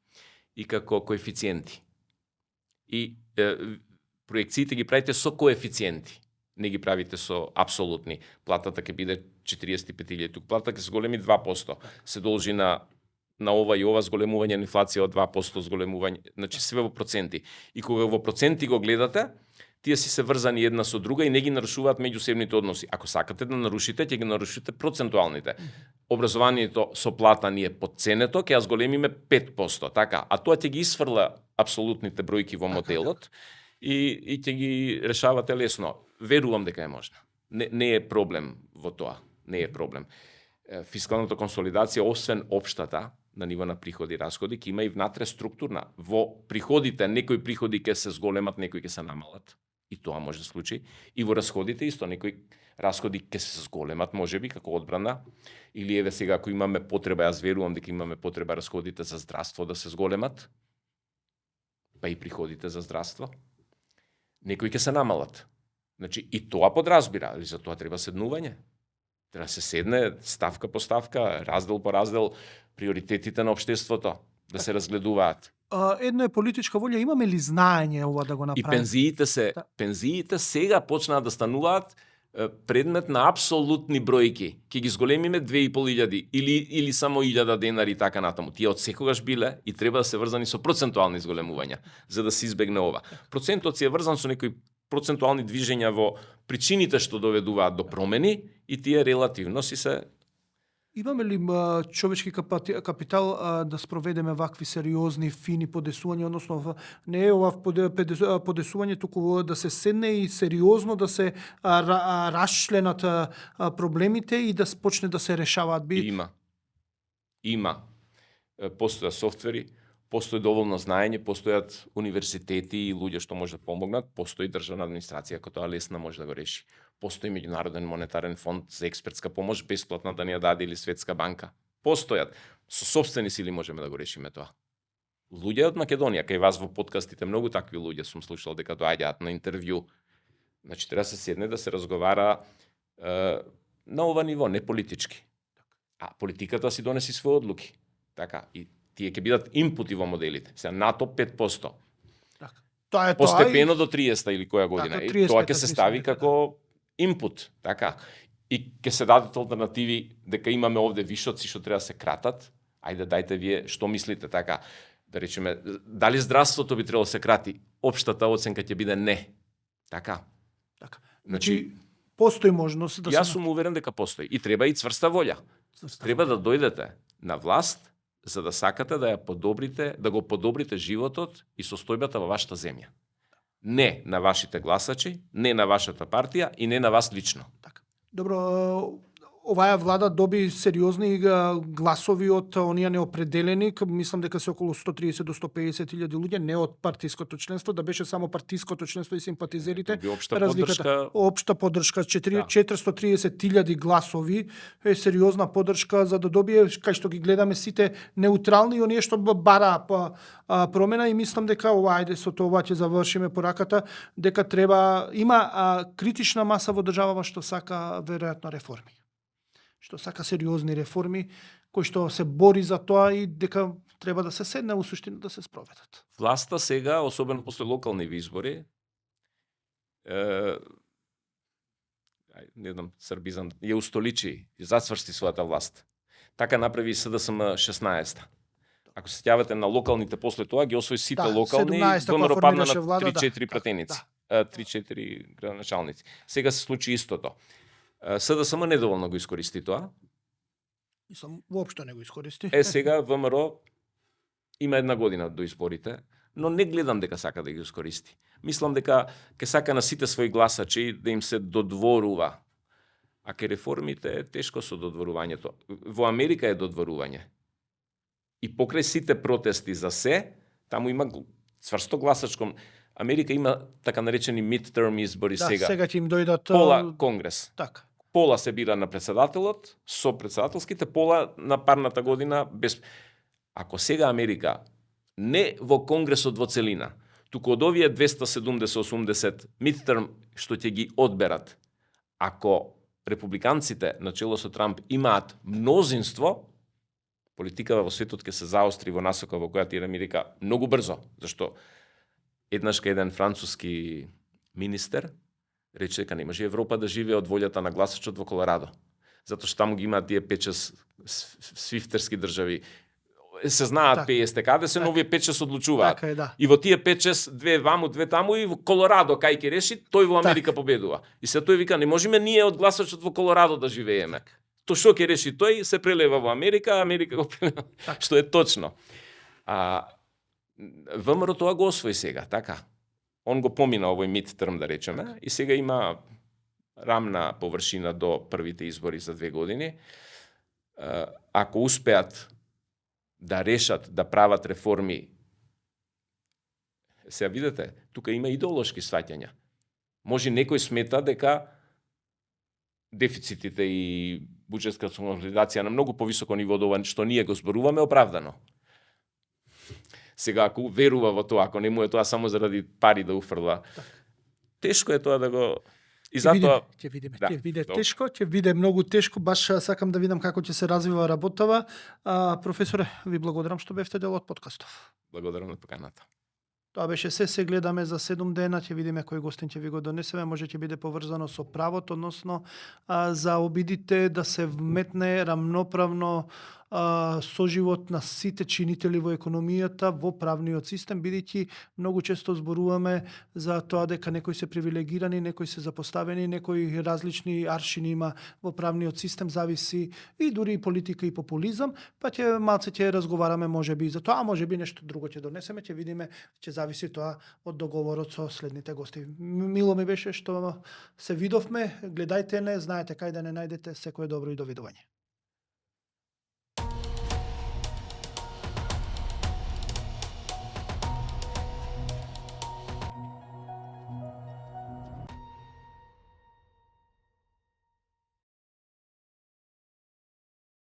и како коефициенти. И проекциите ги правите со коефициенти. Не ги правите со апсолутни. Платата ќе биде 45.000, тук платата ќе се големи 2%. Се должи на ова и ова зголемување на инфлација од 2%, зголемување, значи све во проценти. И кога во проценти го гледате, тие си се врзани една со друга и не ги нарушуваат меѓусебните односи. Ако сакате да нарушите, ќе ги нарушите процентуалните. Образованието со плата ни е подценето, ќе ја зголемиме 5%, така, а тоа ќе ги исфрла апсолутните бројки во моделот и ќе ги решавате лесно. Верувам дека е можно. Не е проблем во тоа. Не е проблем. Фискалната консолидација, освен општата, на ниво на приходи и расходи, ќе има и внатре структурна. Во приходите, некои приходи ќе се зголемат, некои ќе се намалат. И тоа може да случи. И во расходите исто, некои расходи ќе се зголемат, можеби, како одбрана. Или еве сега, ако имаме потреба, јас верувам дека имаме потреба расходите за здравство да се зголемат, па и приходите за здравство. Некои ќе се намалат. Значи, и тоа подразбира, али за тоа треба седнување. Треба се седне ставка по ставка, раздел по раздел, приоритетите на општеството да се разгледуваат. Едно е политичка волја, имаме ли знаење ова да го И направиме? пензиите сега почнаа да стануваат предмет на апсолутни бројки. Ќе ги зголемиме 2.500 или само 1000 денари и така натаму. Тие од секогаш биле и треба да се врзани со процентуални зголемувања, за да се избегне ова. Процентот си е врзан со некои процентуални движења во причините што доведуваат до промени и тие релативно си се. Имаме ли човечки капитал да спроведеме вакви сериозни, фини подесувања, односно не е ова подесување, туку да се седне и сериозно да се расчленат проблемите и да почне да се решаваат? Има. Постојат софтвери, постои доволно знаење, постојат универзитети и луѓе што може да помогнат, постои државна администрација која тоа лесна може да го реши. Постои Меѓународен монетарен фонд за експертска помош, бесплатна да ни ја даде или Светска банка. Постојат. Со сопствени сили можеме да го решиме тоа. Луѓе од Македонија, кај вас во подкастите, многу такви луѓе сум слушал дека доаѓаат на интервју. Значи, треба се седне да се разговара на ова ниво, не политички. А политиката си донеси своји одлуки. Така, и тие ќе бидат инпути во моделите. Сега НАТО 5%. Тоа е постепено до 30 или која година. Така, И 35-та, тоа ќе се стави мислам дека, како инпут, така. И ќе се дадат алтернативи дека имаме овде вишоци што треба да се кратат. Ајде дајте вие што мислите, така. Да речеме, дали здравството би требало да се крати? Општата оценка ќе биде не. Така. Така. Значи, Значи постои можност да јас се сум уверен дека постои и треба и цврста волја. Треба да дојдете на власт за да сакате да ја подобрите, да го подобрите животот и состојбата во вашата земја. Не на вашите гласачи, не на вашата партија и не на вас лично. Така. Добро, оваа влада доби сериозни гласови од оние неопределени, мислам дека се околу 130 до 150 илјади луѓе, не од партиското членство, да беше само партиското членство и симпатизерите. Би општа поддршка. Општа поддршка, Да. 430.000 гласови е сериозна поддршка за да добие, кај што ги гледаме сите неутрални и оние што бараа промена и мислам дека ајде со тоа ќе завршиме пораката, дека треба има критична маса во државава што сака веројатно реформи. Што сака сериозни реформи, кои што се бори за тоа и дека треба да се седне во суштина да се спроведат. Власта сега, особено после локални избори, не знам, србизам, ја устоличи, ја зацврсти својата власт. Така направи и СДСМ 16. Ако се сеќавате на локалните после тоа, ги освои сите Да, локални, 17-та ВМРО кога падна на формираше влада, 3-4 да. пратеници. Да. 3-4 градоначалници. Сега се случи истото. СДСМ недоволно го искористи тоа. Мислам, воопшто не го искористи. Сега ВМРО има една година до изборите, но не гледам дека сака да ги искористи. Мислам дека ќе сака на сите своји гласачи да им се додворува. А ке реформите е тешко со додворувањето. Во Америка е додворување. И покрај сите протести за се, таму има цврсто гласачко. Америка има така наречени midterm избори Да, сега. сега ќе им дојдат Пола Конгрес. така. Пола се бира на председателот, со председателските, пола на парната година без... Ако сега Америка не во Конгресот во целина, туку од овие 270-80 midterm што ќе ги одберат, ако републиканците на чело со Трамп имаат мнозинство, политиката во светот ќе се заостри во насока во која тира Америка многу брзо, зашто еднаш кај еден француски министер рече дека не може Европа да живее од волјата на гласачот во Колорадо. Затоа што таму ги имаат тие 5-6 свифтерски држави. Се знаат Така. 50 каде се, но овие 5-6 одлучуваат. Така е, да. И во тие 5-6, две ваму, две таму и во Колорадо кај ќе реши, тој во Америка победува. И се тој вика, не можеме ние од гласачот во Колорадо да живееме. Тоа што ќе реши тој, се прелева во Америка, Америка го прелева. Так. Што е точно. ВМРО тоа го освои сега, така. Он го помина овој midterm, да речеме, и сега има рамна површина до првите избори за 2 години. Ако успеат да решат да прават реформи, сега видите, тука има идеолошки сваќања. Може некој смета дека дефицитите и буџетска консолидација на многу повисоко ниво од ова што ние го зборуваме оправдано. Сега ако верува во тоа, ако не му е тоа само заради пари да уфрла, тешко е тоа да го... И затоа... Ќе видиме, Да, ќе биде добро. тешко, ќе биде многу тешко, баш сакам да видам како ќе се развива работава. Професоре, ви благодарам што бевте дел од подкастов. Благодарам на поканата. Тоа беше се гледаме за 7 дена, ќе видиме кој гостин ќе ви го донесеме, може ќе биде поврзано со правото, односно за обидите да се вметне рамноправно соживот на сите чинители во економијата, во правниот систем, бидејќи многу често зборуваме за тоа дека некои се привилегирани, некои се запоставени, некои различни аршини има во правниот систем, зависи и дури и политика и популизам, па ќе малце ќе разговараме можеби и за тоа, а можеби нешто друго ќе донесеме, ќе видиме, ќе зависи тоа од договорот со следните гости. Мило ми беше што се видовме, гледајте не, знаете кај да не најдете, секое добро и довидување.